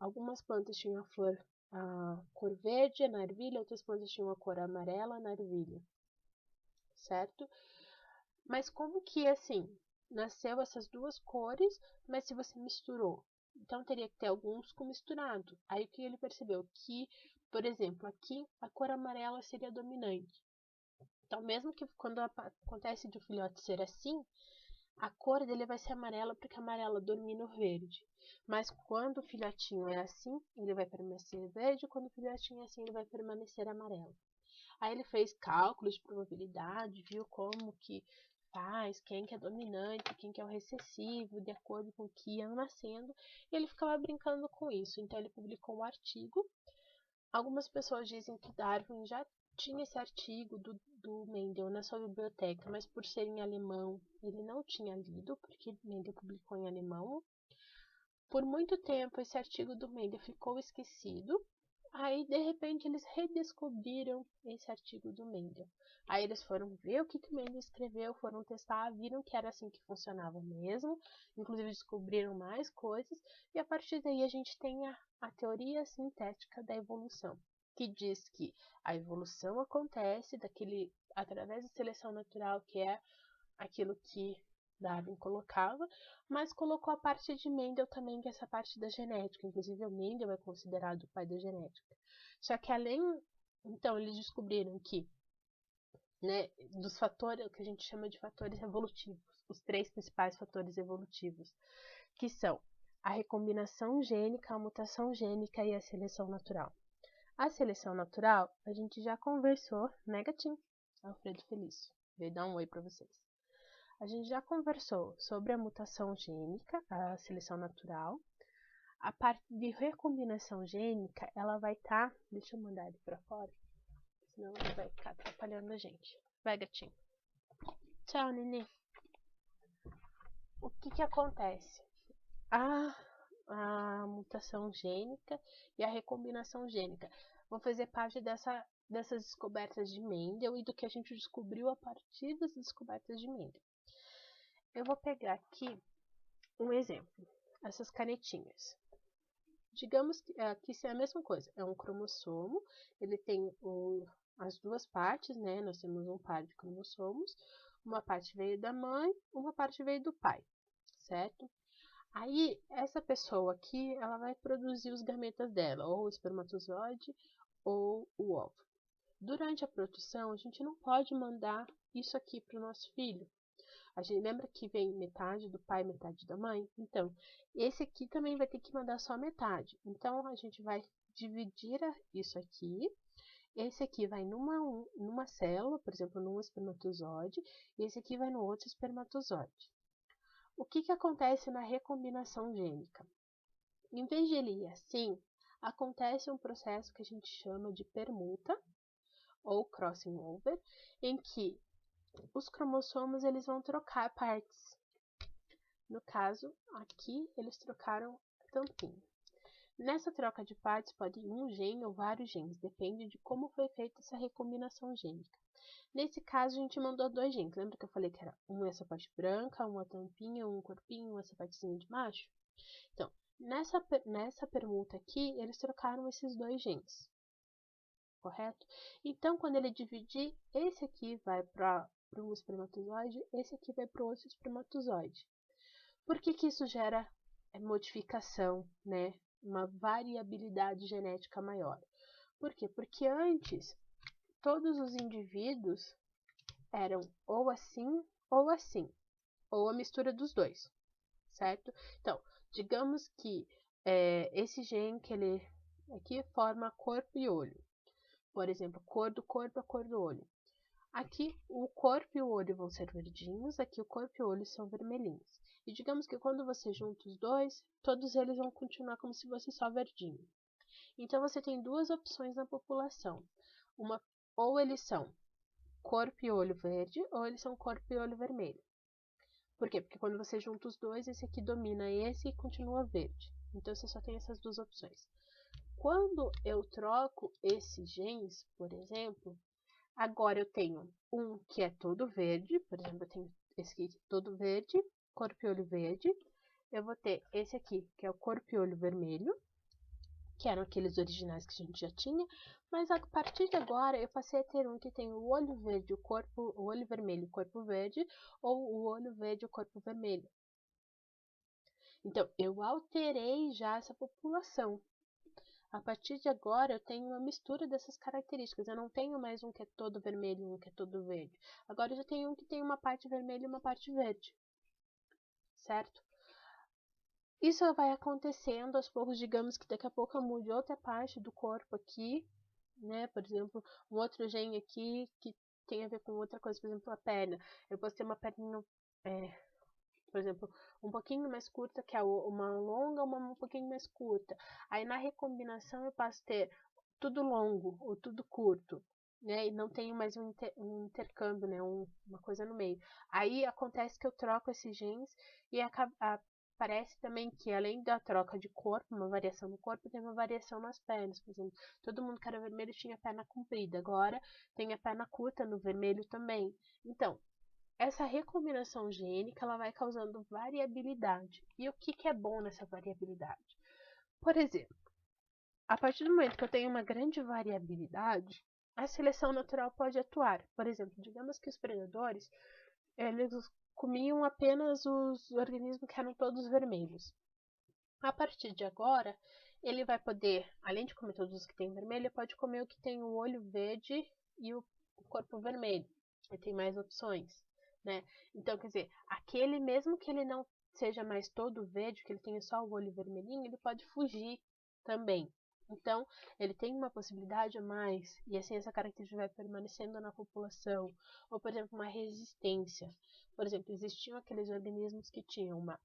Algumas plantas tinham a cor verde na ervilha, outras plantas tinham a cor amarela na ervilha. Certo? Mas como que, assim, nasceu essas duas cores, mas se você misturou? Então, teria que ter alguns com misturado. Aí, o que ele percebeu? Que, por exemplo, aqui, a cor amarela seria dominante. Então, mesmo que quando acontece de o filhote ser assim, a cor dele vai ser amarela, porque a amarela domina o verde. Mas quando o filhotinho é assim, ele vai permanecer verde, quando o filhotinho é assim, ele vai permanecer amarelo. Aí ele fez cálculos de probabilidade, viu como que faz, quem que é dominante, quem que é o recessivo, de acordo com o que ia nascendo, e ele ficava brincando com isso. Então ele publicou um artigo. Algumas pessoas dizem que Darwin já tinha esse artigo do Mendel na sua biblioteca, mas por ser em alemão, ele não tinha lido, porque Mendel publicou em alemão. Por muito tempo, esse artigo do Mendel ficou esquecido. Aí, de repente, eles redescobriram esse artigo do Mendel. Aí eles foram ver o que o Mendel escreveu, foram testar, viram que era assim que funcionava mesmo. Inclusive, descobriram mais coisas. E a partir daí, a gente tem a teoria sintética da evolução, que diz que a evolução acontece através da seleção natural, que é aquilo que Darwin colocava, mas colocou a parte de Mendel também, que é essa parte da genética. Inclusive, o Mendel é considerado o pai da genética. Só que então, eles descobriram que, né, dos fatores, o que a gente chama de fatores evolutivos, os 3 principais fatores evolutivos, que são a recombinação gênica, a mutação gênica e a seleção natural. A seleção natural, a gente já conversou, né, gatinho? Alfredo Felício, veio dar um oi para vocês. A gente já conversou sobre a mutação gênica, a seleção natural. A parte de recombinação gênica, ela vai estar... Deixa eu mandar ele para fora, senão ele vai ficar atrapalhando a gente. Vai, gatinho. Tchau, Nenê. O que acontece? A mutação gênica e a recombinação gênica vão fazer parte dessas descobertas de Mendel e do que a gente descobriu a partir das descobertas de Mendel. Eu vou pegar aqui um exemplo, essas canetinhas. Digamos que isso é a mesma coisa, é um cromossomo, ele tem as duas partes, né? Nós temos um par de cromossomos, uma parte veio da mãe, uma parte veio do pai, certo? Aí, essa pessoa aqui, ela vai produzir os gametas dela, ou o espermatozoide, ou o óvulo. Durante a produção, a gente não pode mandar isso aqui para o nosso filho. A gente lembra que vem metade do pai, metade da mãe? Então, esse aqui também vai ter que mandar só metade. Então, a gente vai dividir isso aqui. Esse aqui vai numa célula, por exemplo, num espermatozoide, e esse aqui vai no outro espermatozoide. O que acontece na recombinação gênica? Em vez de ele ir assim, acontece um processo que a gente chama de permuta, ou crossing over, em que os cromossomos eles vão trocar partes. No caso, aqui eles trocaram a tampinha. Nessa troca de partes pode ir um gene ou vários genes, depende de como foi feita essa recombinação gênica. Nesse caso, a gente mandou 2 genes. Lembra que eu falei que era essa parte branca, uma tampinha, um corpinho, essa partezinha de macho? Então, nessa permuta aqui, eles trocaram esses 2 genes. Correto? Então, quando ele dividir, esse aqui vai para um espermatozoide, esse aqui vai para o outro espermatozoide. Por que isso gera modificação, né? Uma variabilidade genética maior? Por quê? Porque antes, todos os indivíduos eram ou assim, ou a mistura dos dois, certo? Então, digamos que esse gene que ele aqui forma corpo e olho. Por exemplo, cor do corpo, a cor do olho. Aqui o corpo e o olho vão ser verdinhos, aqui o corpo e o olho são vermelhinhos. E digamos que quando você junta os dois, todos eles vão continuar como se fosse só verdinho. Então você tem 2 opções na população. Ou eles são corpo e olho verde, ou eles são corpo e olho vermelho. Por quê? Porque quando você junta os dois, esse aqui domina esse e continua verde. Então você só tem essas 2 opções. Quando eu troco esses genes, por exemplo, agora eu tenho um que é todo verde, por exemplo, eu tenho esse aqui todo verde, corpo e olho verde. Eu vou ter esse aqui, que é o corpo e olho vermelho, que eram aqueles originais que a gente já tinha, mas a partir de agora eu passei a ter um que tem o olho verde, o olho vermelho, o corpo verde, ou o olho verde, o corpo vermelho. Então, eu alterei já essa população. A partir de agora, eu tenho uma mistura dessas características. Eu não tenho mais um que é todo vermelho e um que é todo verde. Agora, eu já tenho um que tem uma parte vermelha e uma parte verde. Certo? Isso vai acontecendo aos poucos. Digamos que daqui a pouco eu mude outra parte do corpo aqui, né? Por exemplo, um outro gene aqui que tem a ver com outra coisa. Por exemplo, a perna. Eu posso ter uma perna... por exemplo, um pouquinho mais curta, que é uma longa, uma um pouquinho mais curta. Aí na recombinação eu passo a ter tudo longo ou tudo curto, né? E não tenho mais um intercâmbio, né? Uma coisa no meio. Aí acontece que eu troco esses genes e parece também que além da troca de corpo, uma variação no corpo, tem uma variação nas pernas. Por exemplo, todo mundo que era vermelho tinha a perna comprida, agora tem a perna curta no vermelho também. Então, essa recombinação gênica ela vai causando variabilidade. E o que é bom nessa variabilidade? Por exemplo, a partir do momento que eu tenho uma grande variabilidade, a seleção natural pode atuar. Por exemplo, digamos que os predadores eles comiam apenas os organismos que eram todos vermelhos. A partir de agora, ele vai poder, além de comer todos os que têm vermelho, ele pode comer o que tem o olho verde e o corpo vermelho. Ele tem mais opções. Né? Então, quer dizer, aquele mesmo que ele não seja mais todo verde, que ele tenha só o olho vermelhinho, ele pode fugir também. Então, ele tem uma possibilidade a mais, e assim essa característica vai permanecendo na população. Ou, por exemplo, uma resistência. Por exemplo, existiam aqueles organismos que tinham uma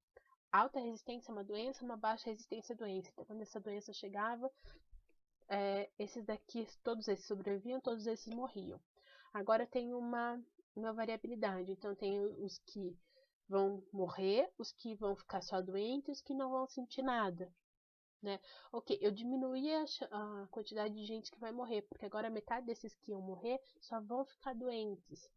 alta resistência a uma doença, uma baixa resistência à doença. Então, quando essa doença chegava, esses daqui, todos esses sobreviviam, todos esses morriam. Agora tem uma variabilidade. Então, tem os que vão morrer, os que vão ficar só doentes, os que não vão sentir nada. Né? Ok, eu diminuí a quantidade de gente que vai morrer, porque agora metade desses que iam morrer só vão ficar doentes,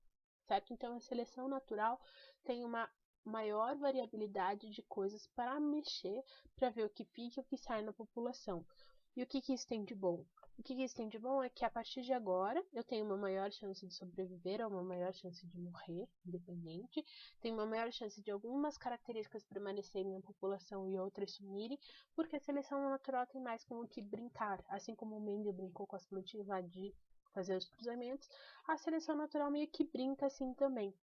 certo? Então a seleção natural tem uma maior variabilidade de coisas para mexer, para ver o que fica e o que sai na população. E o que isso tem de bom? O que isso tem de bom é que a partir de agora eu tenho uma maior chance de sobreviver ou uma maior chance de morrer, independente. Tenho uma maior chance de algumas características permanecerem na população e outras sumirem, porque a seleção natural tem mais com o que brincar. Assim como o Mendel brincou com as plantinhas lá de fazer os cruzamentos, a seleção natural meio que brinca assim também.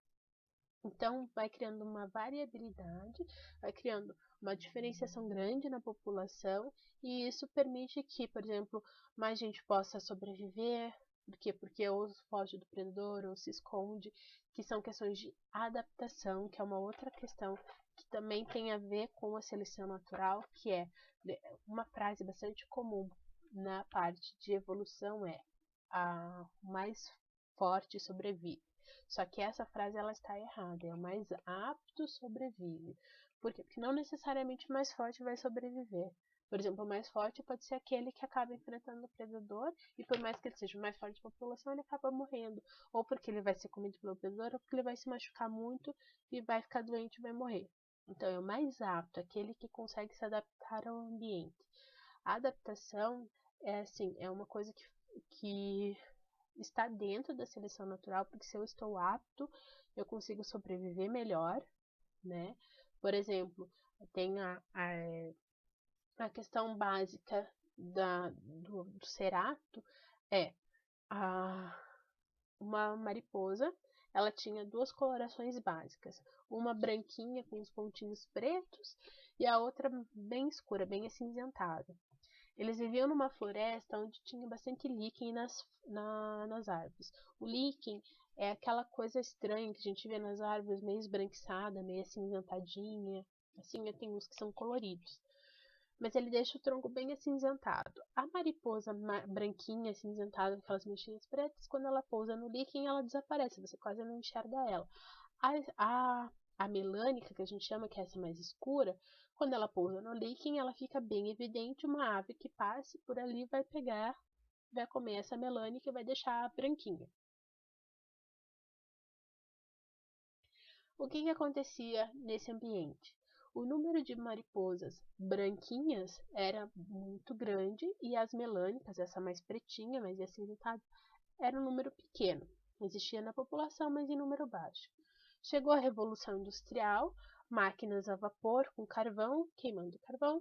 Então, vai criando uma variabilidade, vai criando uma diferenciação grande na população, e isso permite que, por exemplo, mais gente possa sobreviver. Por quê? Porque ou foge do predador ou se esconde, que são questões de adaptação, que é uma outra questão que também tem a ver com a seleção natural, que é uma frase bastante comum na parte de evolução é a mais forte sobrevive. Só que essa frase ela está errada, é o mais apto sobrevive. Por quê? Porque não necessariamente o mais forte vai sobreviver. Por exemplo, o mais forte pode ser aquele que acaba enfrentando o predador e por mais que ele seja o mais forte da população, ele acaba morrendo. Ou porque ele vai ser comido pelo predador, ou porque ele vai se machucar muito e vai ficar doente e vai morrer. Então, é o mais apto, aquele que consegue se adaptar ao ambiente. A adaptação é assim, é uma coisa que está dentro da seleção natural, porque se eu estou apto, eu consigo sobreviver melhor, né? Por exemplo, tem a questão básica do ser apto é uma mariposa, ela tinha duas colorações básicas, uma branquinha com os pontinhos pretos e a outra bem escura, bem acinzentada. Eles viviam numa floresta onde tinha bastante líquen nas árvores. O líquen é aquela coisa estranha que a gente vê nas árvores, meio esbranquiçada, meio acinzentadinha. Assim, tem uns que são coloridos. Mas ele deixa o tronco bem acinzentado. A mariposa branquinha, acinzentada, com aquelas manchinhas pretas, quando ela pousa no líquen, ela desaparece. Você quase não enxerga ela. A melânica, que a gente chama, que é essa mais escura, quando ela pousa no líquen, ela fica bem evidente. Uma ave que passe por ali vai pegar, vai comer essa melânica e vai deixar a branquinha. O que acontecia nesse ambiente? O número de mariposas branquinhas era muito grande e as melânicas, essa mais pretinha, mais acinzentada, era um número pequeno. Existia na população, mas em número baixo. Chegou a Revolução Industrial, máquinas a vapor com carvão, queimando carvão,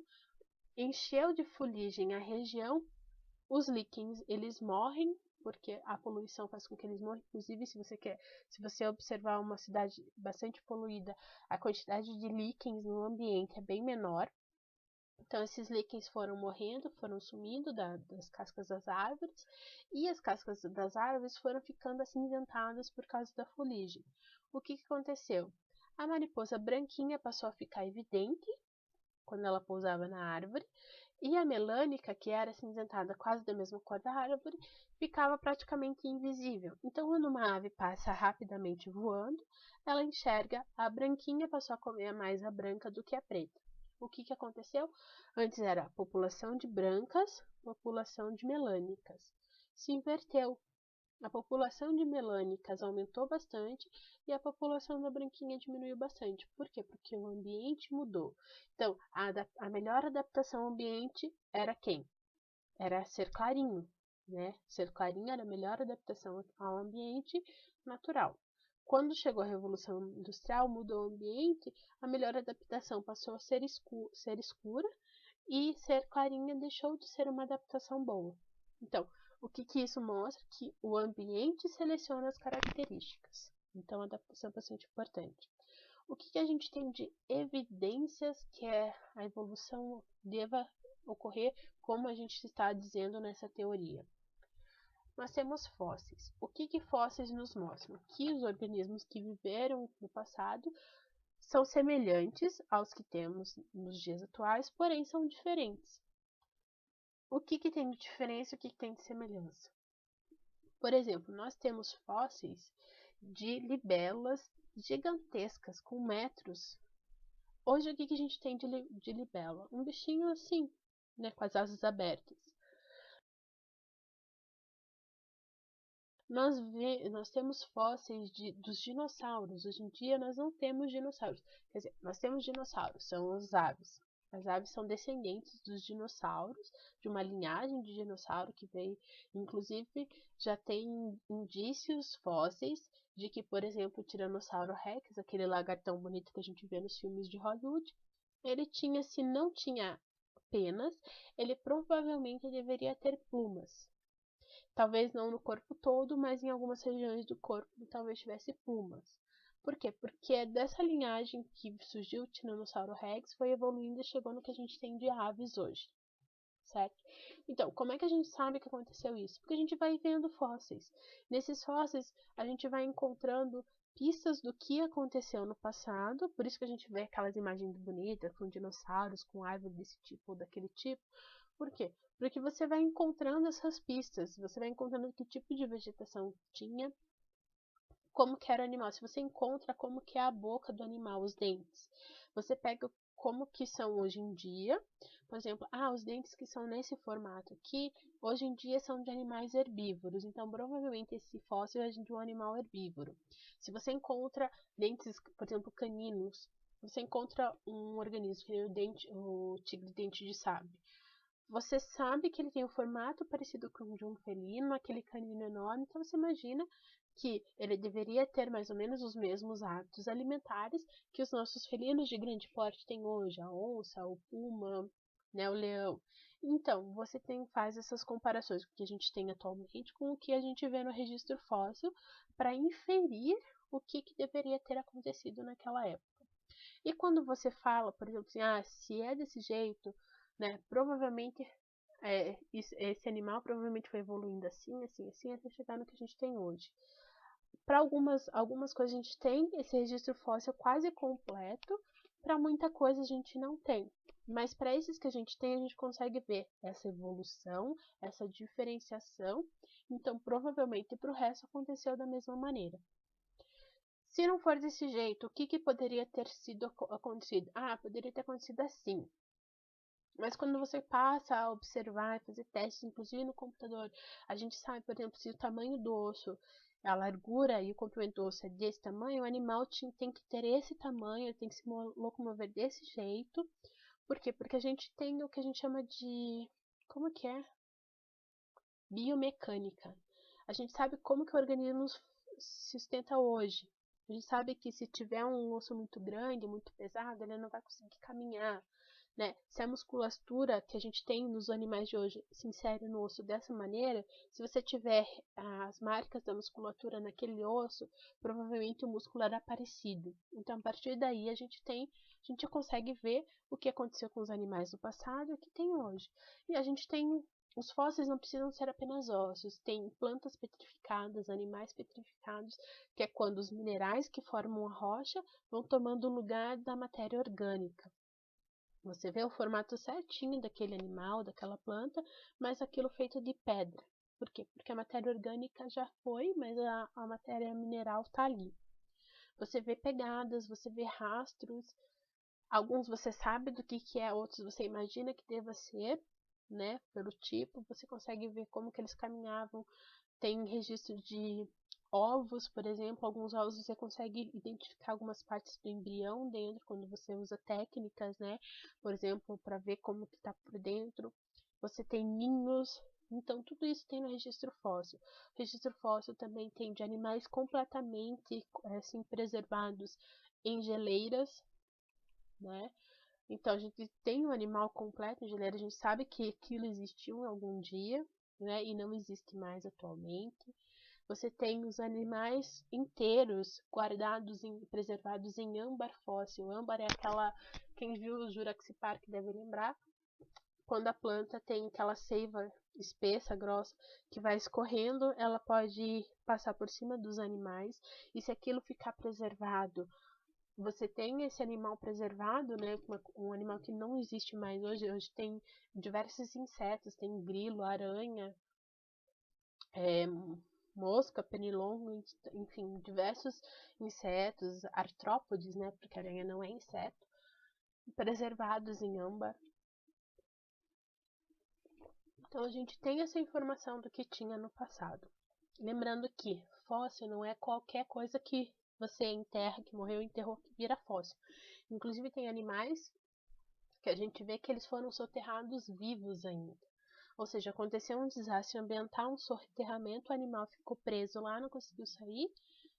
encheu de fuligem a região, os líquens eles morrem, porque a poluição faz com que eles morram. Inclusive, se você observar uma cidade bastante poluída, a quantidade de líquens no ambiente é bem menor. Então, esses líquens foram morrendo, foram sumindo das cascas das árvores, e as cascas das árvores foram ficando acinzentadas por causa da fuligem. O que aconteceu? A mariposa branquinha passou a ficar evidente quando ela pousava na árvore, e a melânica, que era acinzentada quase da mesma cor da árvore, ficava praticamente invisível. Então, quando uma ave passa rapidamente voando, ela enxerga a branquinha, passou a comer mais a branca do que a preta. O que aconteceu? Antes era a população de brancas, população de melânicas. Se inverteu. A população de melânicas aumentou bastante e a população da branquinha diminuiu bastante. Por quê? Porque o ambiente mudou. Então, a melhor adaptação ao ambiente era quem? Era ser clarinho, né? Ser clarinho era a melhor adaptação ao ambiente natural. Quando chegou a Revolução Industrial, mudou o ambiente, a melhor adaptação passou a ser escura e ser clarinha deixou de ser uma adaptação boa. Então, o que isso mostra? Que o ambiente seleciona as características. Então, a adaptação é bastante importante. O que a gente tem de evidências que a evolução deva ocorrer como a gente está dizendo nessa teoria. Nós temos fósseis. O que fósseis nos mostram? Que os organismos que viveram no passado são semelhantes aos que temos nos dias atuais, porém são diferentes. O que tem de diferença e o que tem de semelhança? Por exemplo, nós temos fósseis de libélulas gigantescas, com metros. Hoje, o que a gente tem de libélula? Um bichinho assim, né, com as asas abertas. Nós temos fósseis dos dinossauros. Hoje em dia, nós não temos dinossauros. Quer dizer, nós temos dinossauros, são as aves. As aves são descendentes dos dinossauros, de uma linhagem de dinossauro que veio. Inclusive, já tem indícios fósseis de que, por exemplo, o Tiranossauro Rex, aquele lagartão bonito que a gente vê nos filmes de Hollywood, ele tinha, se não tinha penas, ele provavelmente deveria ter plumas. Talvez não no corpo todo, mas em algumas regiões do corpo talvez tivesse plumas. Por quê? Porque dessa linhagem que surgiu o Tiranossauro Rex foi evoluindo e chegou no que a gente tem de aves hoje. Certo? Então, como é que a gente sabe que aconteceu isso? Porque a gente vai vendo fósseis. Nesses fósseis, a gente vai encontrando pistas do que aconteceu no passado, por isso que a gente vê aquelas imagens bonitas com dinossauros, com árvores desse tipo ou daquele tipo. Por quê? Porque você vai encontrando essas pistas, você vai encontrando que tipo de vegetação tinha, como que era o animal. Se você encontra como que é a boca do animal, os dentes, você pega como que são hoje em dia. Por exemplo, os dentes que são nesse formato aqui, hoje em dia são de animais herbívoros. Então, provavelmente esse fóssil é de um animal herbívoro. Se você encontra dentes, por exemplo, caninos, você encontra um organismo que nem o tigre dente de sabre. Você sabe que ele tem um formato parecido com o de um felino, aquele canino enorme, então você imagina que ele deveria ter mais ou menos os mesmos hábitos alimentares que os nossos felinos de grande porte têm hoje, a onça, o puma, né, o leão. Então, você faz essas comparações com o que a gente tem atualmente com o que a gente vê no registro fóssil para inferir o que deveria ter acontecido naquela época. E quando você fala, por exemplo, assim, se é desse jeito, né, provavelmente esse animal provavelmente foi evoluindo assim, assim, assim, até chegar no que a gente tem hoje. Para algumas coisas a gente tem esse registro fóssil quase completo, para muita coisa a gente não tem. Mas para esses que a gente tem, a gente consegue ver essa evolução, essa diferenciação. Então, provavelmente para o resto aconteceu da mesma maneira. Se não for desse jeito, o que poderia ter sido acontecido? Poderia ter acontecido assim. Mas quando você passa a observar e fazer testes, inclusive no computador, a gente sabe, por exemplo, se o tamanho do osso, a largura e o comprimento do osso é desse tamanho, o animal tem que ter esse tamanho, tem que se locomover desse jeito. Por quê? Porque a gente tem o que a gente chama de... como que é? Biomecânica. A gente sabe como que o organismo se sustenta hoje. A gente sabe que se tiver um osso muito grande, muito pesado, ele não vai conseguir caminhar. Né? Se a musculatura que a gente tem nos animais de hoje se insere no osso dessa maneira, se você tiver as marcas da musculatura naquele osso, provavelmente o músculo era parecido. Então, a partir daí, a gente consegue ver o que aconteceu com os animais do passado e o que tem hoje. E a gente tem os fósseis não precisam ser apenas ossos, tem plantas petrificadas, animais petrificados, que é quando os minerais que formam a rocha vão tomando o lugar da matéria orgânica. Você vê o formato certinho daquele animal, daquela planta, mas aquilo feito de pedra. Por quê? Porque a matéria orgânica já foi, mas a matéria mineral está ali. Você vê pegadas, você vê rastros. Alguns você sabe do que é, outros você imagina que deva ser, né? Pelo tipo, você consegue ver como que eles caminhavam. Tem registro de ovos, por exemplo, alguns ovos você consegue identificar algumas partes do embrião dentro quando você usa técnicas, né? Por exemplo, para ver como que está por dentro. Você tem ninhos, então tudo isso tem no registro fóssil. O registro fóssil também tem de animais completamente assim preservados em geleiras, né? Então a gente tem um animal completo em geleira, a gente sabe que aquilo existiu em algum dia, né? E não existe mais atualmente. Você tem os animais inteiros guardados, preservados em âmbar fóssil. Âmbar é aquela, quem viu o Jurassic Park deve lembrar, quando a planta tem aquela seiva espessa, grossa, que vai escorrendo, ela pode passar por cima dos animais, e se aquilo ficar preservado, você tem esse animal preservado, né? Um animal que não existe mais hoje. Hoje tem diversos insetos, tem grilo, aranha, mosca, pernilongo, enfim, diversos insetos, artrópodes, né? Porque a aranha não é inseto, preservados em âmbar. Então a gente tem essa informação do que tinha no passado. Lembrando que fóssil não é qualquer coisa que você enterra, que morreu, enterrou, que vira fóssil. Inclusive tem animais que a gente vê que eles foram soterrados vivos ainda. Ou seja, aconteceu um desastre ambiental, um soterramento, o animal ficou preso lá, não conseguiu sair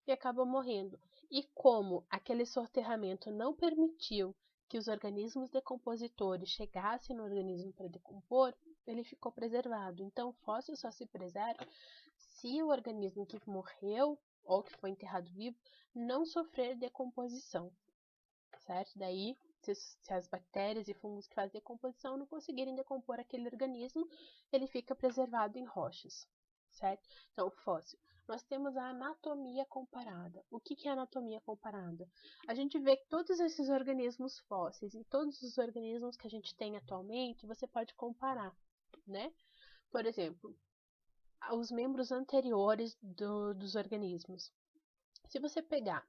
e acabou morrendo. E como aquele soterramento não permitiu que os organismos decompositores chegassem no organismo para decompor, ele ficou preservado. Então, o fóssil só se preserva se o organismo que morreu ou que foi enterrado vivo não sofrer decomposição, certo? Daí, se as bactérias e fungos que fazem decomposição não conseguirem decompor aquele organismo, ele fica preservado em rochas, certo? Então, fóssil. Nós temos a anatomia comparada. O que é anatomia comparada? A gente vê que todos esses organismos fósseis e todos os organismos que a gente tem atualmente, você pode comparar, né? Por exemplo, os membros anteriores dos organismos. Se você pegar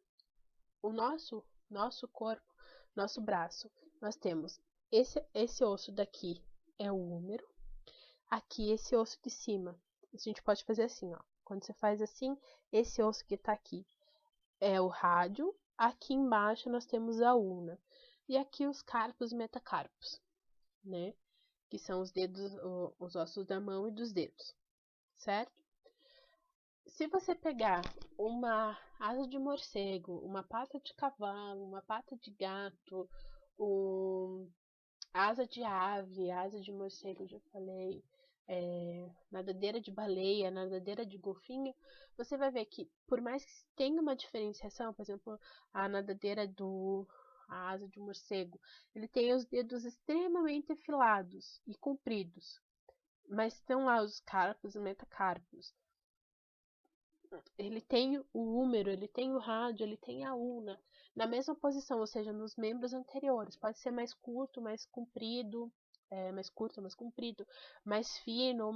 o nosso corpo, nosso braço, nós temos esse osso daqui é o húmero, aqui esse osso de cima. A gente pode fazer assim, ó. Quando você faz assim, esse osso que tá aqui é o rádio, aqui embaixo nós temos a ulna. E aqui os carpos e metacarpos, né? Que são os dedos, os ossos da mão e dos dedos, certo? Se você pegar uma asa de morcego, uma pata de cavalo, uma pata de gato, asa de ave, asa de morcego, já falei, nadadeira de baleia, nadadeira de golfinho, você vai ver que, por mais que tenha uma diferenciação, por exemplo, a asa de morcego, ele tem os dedos extremamente afilados e compridos, mas estão lá os carpos e metacarpos. Ele tem o húmero, ele tem o rádio, ele tem a ulna na mesma posição, ou seja, nos membros anteriores. Pode ser mais curto, mais comprido, mais curto, mais comprido, mais fino,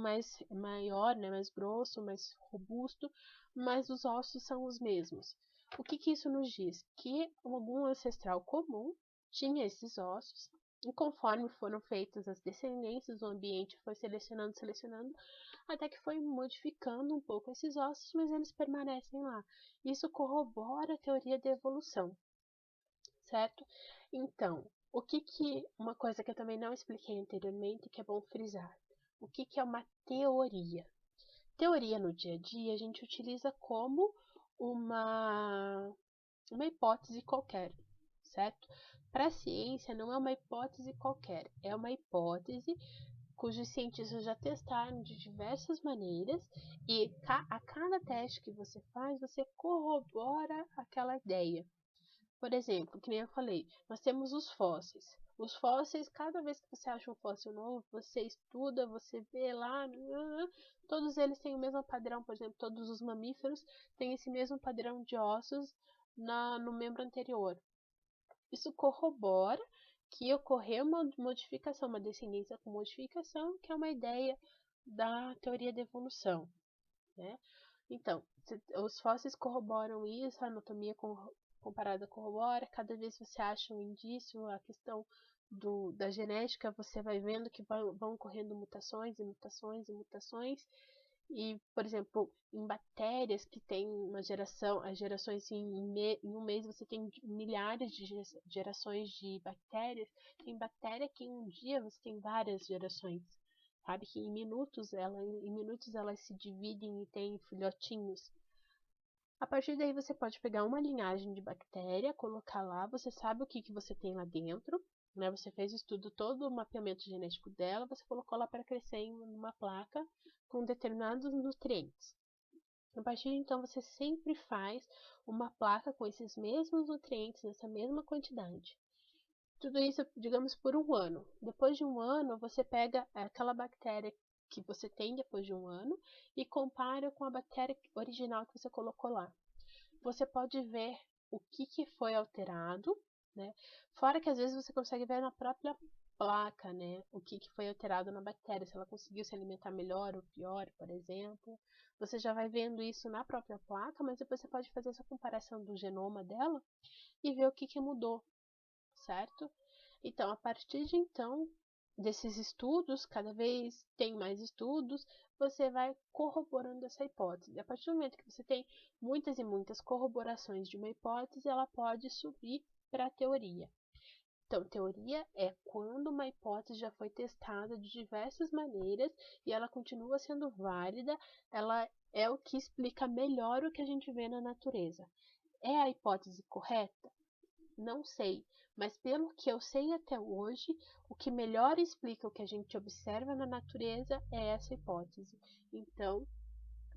maior, né, mais grosso, mais robusto, mas os ossos são os mesmos. O que isso nos diz? Que algum ancestral comum tinha esses ossos, e conforme foram feitas as descendências, o ambiente foi selecionando, até que foi modificando um pouco esses ossos, mas eles permanecem lá. Isso corrobora a teoria da evolução, certo? Então, uma coisa que eu também não expliquei anteriormente, que é bom frisar. O que é uma teoria? Teoria no dia a dia a gente utiliza como uma hipótese qualquer, certo? Para a ciência não é uma hipótese qualquer, é uma hipótese cujos cientistas já testaram de diversas maneiras e a cada teste que você faz, você corrobora aquela ideia. Por exemplo, que nem eu falei, nós temos os fósseis. Os fósseis, cada vez que você acha um fóssil novo, você estuda, você vê lá, todos eles têm o mesmo padrão. Por exemplo, todos os mamíferos têm esse mesmo padrão de ossos no membro anterior. Isso corrobora que ocorreu uma modificação, uma descendência com modificação, que é uma ideia da teoria da evolução, né? Então, os fósseis corroboram isso, a anatomia comparada corrobora, cada vez que você acha um indício, a questão da genética, você vai vendo que vão ocorrendo mutações e mutações e mutações. E, por exemplo, em bactérias que tem uma geração, as gerações em um mês você tem milhares de gerações de bactérias. Tem bactéria que em um dia você tem várias gerações. Sabe que em minutos elas se dividem e tem filhotinhos. A partir daí você pode pegar uma linhagem de bactéria, colocar lá, você sabe o que você tem lá dentro, né? Você fez o estudo, todo o mapeamento genético dela, você colocou lá para crescer em uma placa com determinados nutrientes. A partir de então você sempre faz uma placa com esses mesmos nutrientes, nessa mesma quantidade. Tudo isso, digamos, por um ano. Depois de um ano, você pega aquela bactéria que você tem depois de um ano e compara com a bactéria original que você colocou lá. Você pode ver o que foi alterado, né? Fora que às vezes você consegue ver na própria placa, né? O que foi alterado na bactéria, se ela conseguiu se alimentar melhor ou pior, por exemplo. Você já vai vendo isso na própria placa, mas depois você pode fazer essa comparação do genoma dela e ver o que mudou, certo? Então, a partir de então, desses estudos, cada vez tem mais estudos, você vai corroborando essa hipótese. A partir do momento que você tem muitas e muitas corroborações de uma hipótese, ela pode subir para a teoria. Então, teoria é quando uma hipótese já foi testada de diversas maneiras e ela continua sendo válida, ela é o que explica melhor o que a gente vê na natureza. É a hipótese correta? Não sei, mas pelo que eu sei até hoje, o que melhor explica o que a gente observa na natureza é essa hipótese. Então,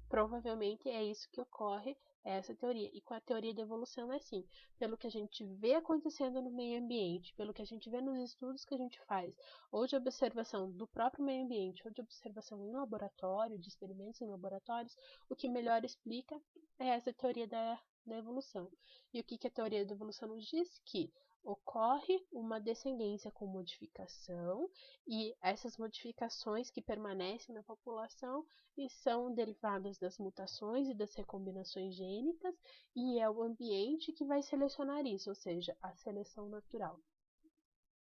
provavelmente é isso que ocorre, é essa teoria. E com a teoria da evolução é assim, pelo que a gente vê acontecendo no meio ambiente, pelo que a gente vê nos estudos que a gente faz, ou de observação do próprio meio ambiente, ou de observação em laboratório, de experimentos em laboratórios, o que melhor explica é essa teoria da evolução. E o que a teoria da evolução nos diz? Que ocorre uma descendência com modificação e essas modificações que permanecem na população e são derivadas das mutações e das recombinações gênicas, e é o ambiente que vai selecionar isso, ou seja, a seleção natural.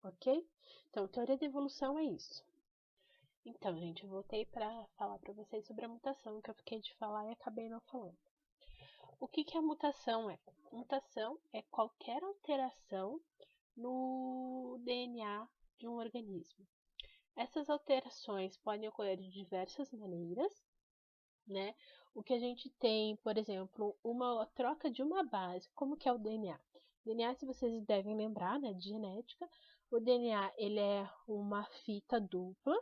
Ok? Então, teoria da evolução é isso. Então, gente, eu voltei para falar para vocês sobre a mutação, que eu fiquei de falar e acabei não falando. O que a mutação é? Mutação é qualquer alteração no DNA de um organismo. Essas alterações podem ocorrer de diversas maneiras, né? O que a gente tem, por exemplo, uma troca de uma base, como que é o DNA? O DNA, se vocês devem lembrar, né, de genética, o DNA ele é uma fita dupla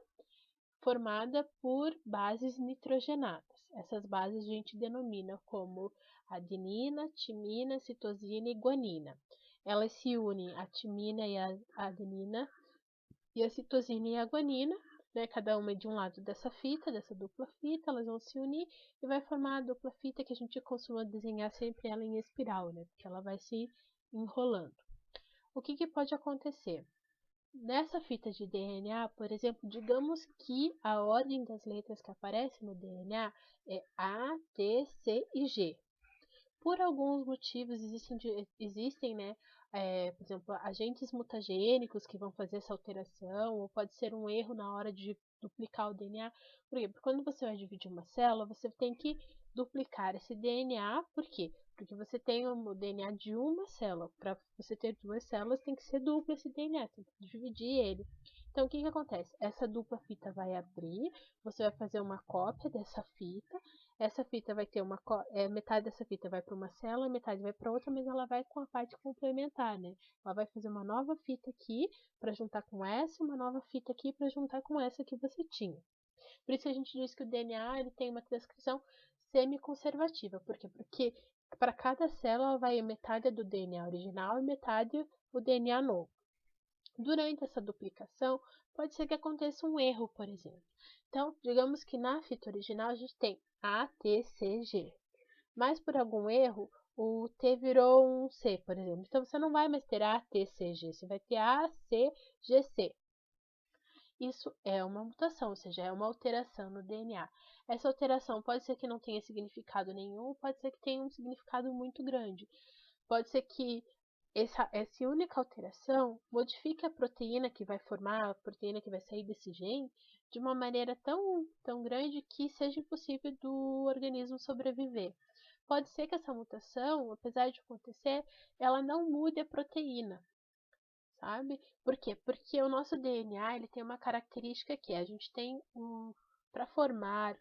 formada por bases nitrogenadas. Essas bases a gente denomina como adenina, timina, citosina e guanina. Elas se unem, a timina e a adenina, e a citosina e a guanina, né, cada uma de um lado dessa fita, dessa dupla fita, elas vão se unir e vai formar a dupla fita que a gente costuma desenhar sempre ela em espiral, né, porque ela vai se enrolando. O que pode acontecer? Nessa fita de DNA, por exemplo, digamos que a ordem das letras que aparecem no DNA é A, T, C e G. Por alguns motivos existem, né, por exemplo, agentes mutagênicos que vão fazer essa alteração, ou pode ser um erro na hora de duplicar o DNA. Por quê? Porque quando você vai dividir uma célula, você tem que duplicar esse DNA. Por quê? Porque você tem o DNA de uma célula. Para você ter duas células, tem que ser duplo esse DNA, tem que dividir ele. Então, o que acontece? Essa dupla fita vai abrir, você vai fazer uma cópia dessa fita. Essa fita vai ter metade dessa fita vai para uma célula, metade vai para outra, mas ela vai com a parte complementar, né? Ela vai fazer uma nova fita aqui para juntar com essa, uma nova fita aqui para juntar com essa que você tinha. Por isso que a gente diz que o DNA ele tem uma transcrição semi-conservativa. Por quê? Porque para cada célula vai metade do DNA original e metade o DNA novo. Durante essa duplicação, pode ser que aconteça um erro, por exemplo. Então, digamos que na fita original a gente tem A, T, C, G. Mas por algum erro, o T virou um C, por exemplo. Então, você não vai mais ter A, T, C, G. Você vai ter A, C, G, C. Isso é uma mutação, ou seja, é uma alteração no DNA. Essa alteração pode ser que não tenha significado nenhum, pode ser que tenha um significado muito grande. Pode ser que essa única alteração modifique a proteína que vai formar, a proteína que vai sair desse gene, de uma maneira tão grande que seja impossível do organismo sobreviver. Pode ser que essa mutação, apesar de acontecer, ela não mude a proteína, sabe? Por quê? Porque o nosso DNA ele tem uma característica que a gente tem para formar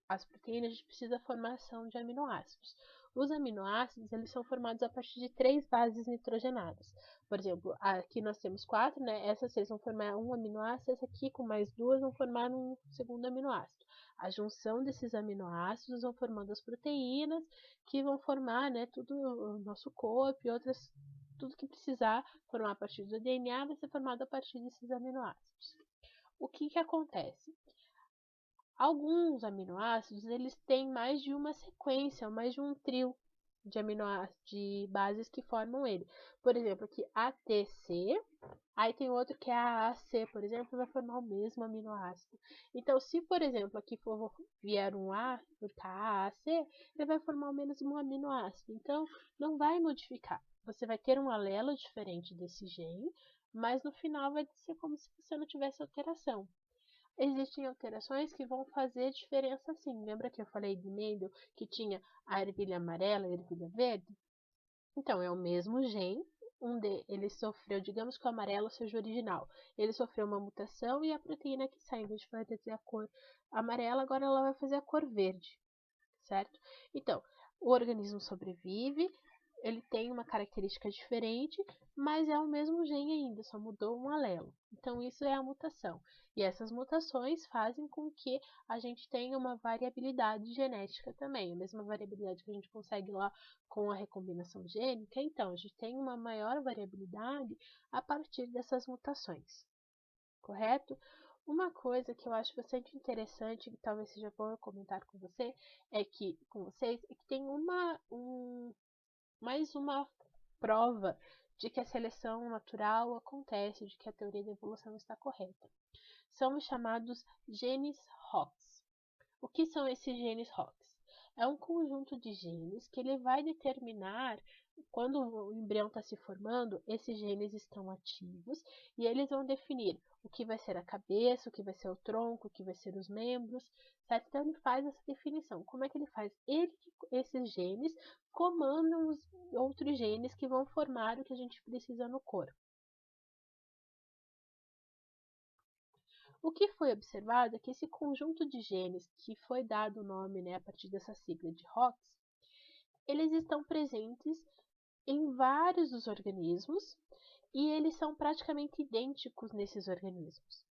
as proteínas, a gente precisa da formação de aminoácidos. Os aminoácidos eles são formados a partir de 3 bases nitrogenadas. Por exemplo, aqui nós temos 4, né? Essas 6 vão formar um aminoácido, essa aqui com mais 2 vão formar um segundo aminoácido. A junção desses aminoácidos vão formando as proteínas que vão formar, né, tudo o nosso corpo e outras tudo que precisar formar a partir do DNA vai ser formado a partir desses aminoácidos. O que acontece? Alguns aminoácidos, eles têm mais de uma sequência, mais de um trio de aminoácidos, de bases que formam ele. Por exemplo, aqui ATC, aí tem outro que é AAC, por exemplo, vai formar o mesmo aminoácido. Então, se, por exemplo, aqui vier um A, por AAC, ele vai formar o mesmo aminoácido. Então, não vai modificar. Você vai ter um alelo diferente desse gene, mas no final vai ser como se você não tivesse alteração. Existem alterações que vão fazer diferença sim. Lembra que eu falei de Mendel que tinha a ervilha amarela e a ervilha verde? Então, é o mesmo gene. Ele sofreu, digamos que o amarelo seja o original. Ele sofreu uma mutação e a proteína que sai, em vez de fazer a cor amarela, agora ela vai fazer a cor verde, certo? Então, o organismo sobrevive, ele tem uma característica diferente, mas é o mesmo gene ainda, só mudou um alelo. Então, isso é a mutação. E essas mutações fazem com que a gente tenha uma variabilidade genética também. A mesma variabilidade que a gente consegue lá com a recombinação gênica. Então, a gente tem uma maior variabilidade a partir dessas mutações. Correto? Uma coisa que eu acho bastante interessante, que talvez seja bom eu comentar com vocês, é que tem mais uma prova de que a seleção natural acontece, de que a teoria da evolução está correta. São os chamados genes Hox. O que são esses genes Hox? É um conjunto de genes que ele vai determinar, quando o embrião está se formando, esses genes estão ativos e eles vão definir o que vai ser a cabeça, o que vai ser o tronco, o que vai ser os membros, certo? Então ele faz essa definição. Como é que ele faz? Esses genes comandam os outros genes que vão formar o que a gente precisa no corpo. O que foi observado é que esse conjunto de genes, que foi dado o nome, né, a partir dessa sigla de Hox, eles estão presentes em vários dos organismos e eles são praticamente idênticos nesses organismos,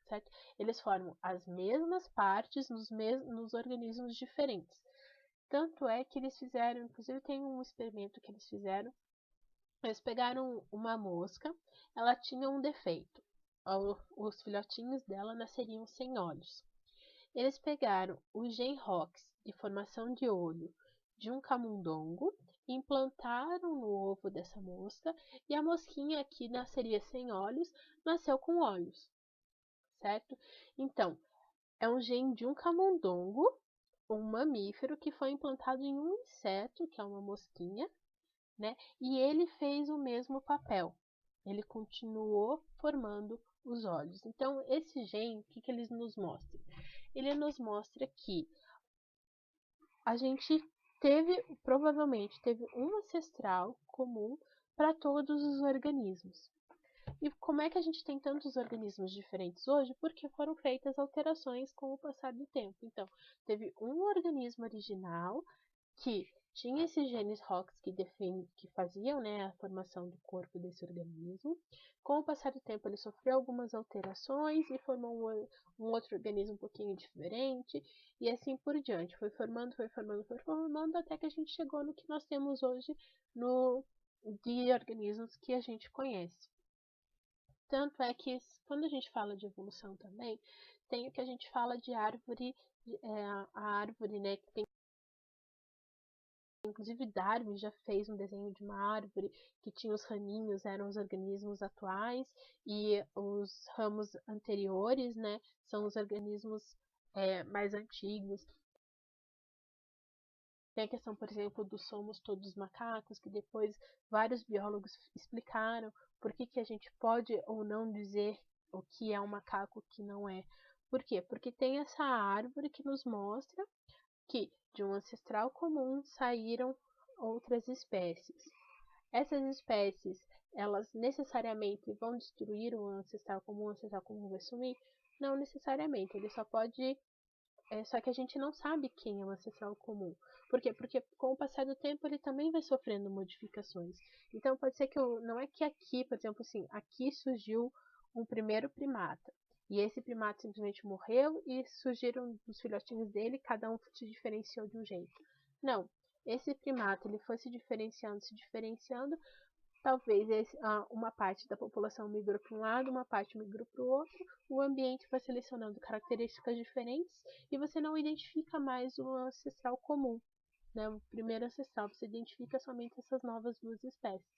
certo? Eles formam as mesmas partes nos organismos diferentes. Tanto é que eles fizeram, inclusive tem um experimento que eles fizeram, eles pegaram uma mosca, ela tinha um defeito. Os filhotinhos dela nasceriam sem olhos. Eles pegaram o gene Hox de formação de olho de um camundongo, implantaram no ovo dessa mosca e a mosquinha que nasceria sem olhos, nasceu com olhos, certo? Então, é um gene de um camundongo, um mamífero que foi implantado em um inseto, que é uma mosquinha, né? E ele fez o mesmo papel. Ele continuou formando os olhos. Então, esse gene, o que ele nos mostra? Ele nos mostra que a gente provavelmente teve um ancestral comum para todos os organismos. E como é que a gente tem tantos organismos diferentes hoje? Porque foram feitas alterações com o passar do tempo. Então, teve um organismo original que tinha esses genes Hox que faziam, né, a formação do corpo desse organismo. Com o passar do tempo, ele sofreu algumas alterações e formou um outro organismo um pouquinho diferente, e assim por diante. Foi formando, até que a gente chegou no que nós temos hoje de organismos que a gente conhece. Tanto é que, quando a gente fala de evolução também, tem o que a gente fala de árvore, a árvore, né, que tem. Inclusive Darwin já fez um desenho de uma árvore que tinha os raminhos, eram os organismos atuais, e os ramos anteriores, né, são os organismos mais antigos. Tem a questão, por exemplo, do somos todos macacos, que depois vários biólogos explicaram por que a gente pode ou não dizer o que é um macaco, o que não é. Por quê? Porque tem essa árvore que nos mostra que de um ancestral comum saíram outras espécies. Essas espécies, elas necessariamente vão destruir o ancestral comum vai sumir? Não necessariamente, ele só pode. Só que a gente não sabe quem é o ancestral comum. Por quê? Porque com o passar do tempo ele também vai sofrendo modificações. Então pode ser que não é que aqui, por exemplo, assim, aqui surgiu um primeiro primata. E esse primata simplesmente morreu e surgiram os filhotinhos dele, cada um se diferenciou de um jeito. Não, esse primata ele foi se diferenciando, talvez uma parte da população migrou para um lado, uma parte migrou para o outro, o ambiente vai selecionando características diferentes e você não identifica mais o ancestral comum, né? O primeiro ancestral, você identifica somente essas novas duas espécies.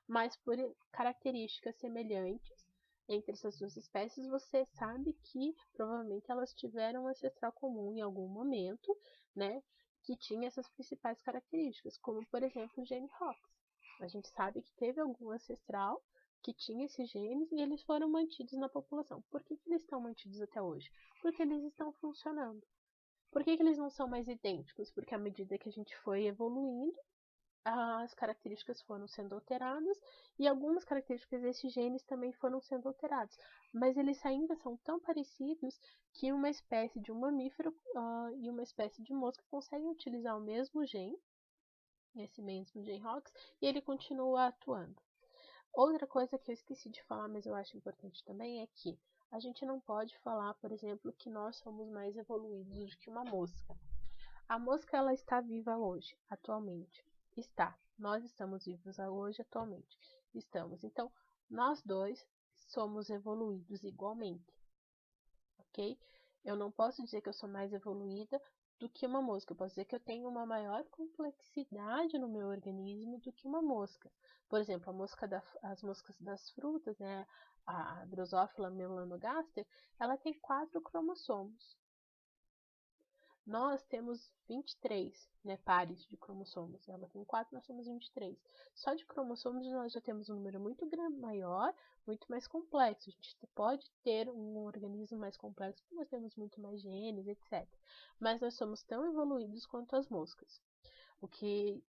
Mas por características semelhantes entre essas duas espécies, você sabe que provavelmente elas tiveram um ancestral comum em algum momento, né? Que tinha essas principais características, como por exemplo o gene ROX. A gente sabe que teve algum ancestral que tinha esses genes e eles foram mantidos na população. Por que eles estão mantidos até hoje? Porque eles estão funcionando. Por que eles não são mais idênticos? Porque à medida que a gente foi evoluindo, as características foram sendo alteradas e algumas características desses genes também foram sendo alteradas. Mas eles ainda são tão parecidos que uma espécie de um mamífero e uma espécie de mosca conseguem utilizar o mesmo gene, esse mesmo gene ROX, e ele continua atuando. Outra coisa que eu esqueci de falar, mas eu acho importante também, é que a gente não pode falar, por exemplo, que nós somos mais evoluídos do que uma mosca. A mosca, ela está viva hoje, atualmente. Está. Nós estamos vivos hoje, atualmente. Estamos. Então, nós dois somos evoluídos igualmente. Ok? Eu não posso dizer que eu sou mais evoluída do que uma mosca. Eu posso dizer que eu tenho uma maior complexidade no meu organismo do que uma mosca. Por exemplo, as moscas das frutas, né? A Drosophila melanogaster, ela tem 4 cromossomos. Nós temos 23, né, pares de cromossomos. Ela tem 4, nós temos 23. Só de cromossomos nós já temos um número muito maior, muito mais complexo. A gente pode ter um organismo mais complexo porque nós temos muito mais genes, etc. Mas nós somos tão evoluídos quanto as moscas.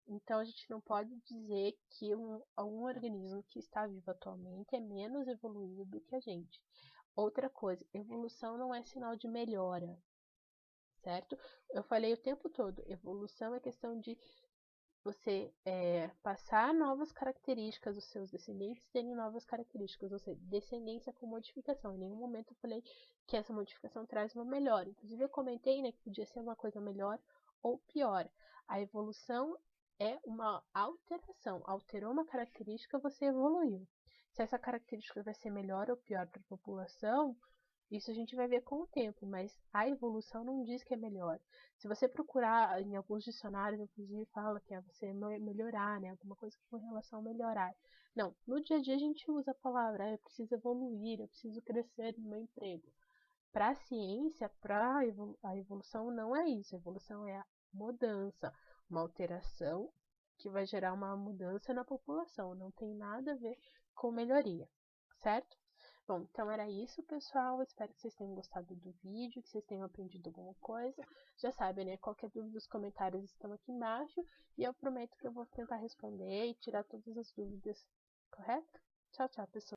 Então a gente não pode dizer que algum organismo que está vivo atualmente é menos evoluído do que a gente. Outra coisa, evolução não é sinal de melhora. Certo? Eu falei o tempo todo, evolução é questão de você passar novas características, os seus descendentes terem novas características, ou seja, descendência com modificação. Em nenhum momento eu falei que essa modificação traz uma melhora. Inclusive eu comentei, né, que podia ser uma coisa melhor ou pior. A evolução é uma alteração. Alterou uma característica, você evoluiu. Se essa característica vai ser melhor ou pior para a população, isso a gente vai ver com o tempo, mas a evolução não diz que é melhor. Se você procurar em alguns dicionários, inclusive fala que é você melhorar, né? Alguma coisa com relação a melhorar. Não, no dia a dia a gente usa a palavra, eu preciso evoluir, eu preciso crescer no meu emprego. Para a ciência, para a evolução não é isso. A evolução é a mudança, uma alteração que vai gerar uma mudança na população. Não tem nada a ver com melhoria, certo? Bom, então era isso, pessoal. Espero que vocês tenham gostado do vídeo, que vocês tenham aprendido alguma coisa. Já sabem, né? Qualquer dúvida, os comentários estão aqui embaixo. E eu prometo que eu vou tentar responder e tirar todas as dúvidas, correto? Tchau, tchau, pessoal.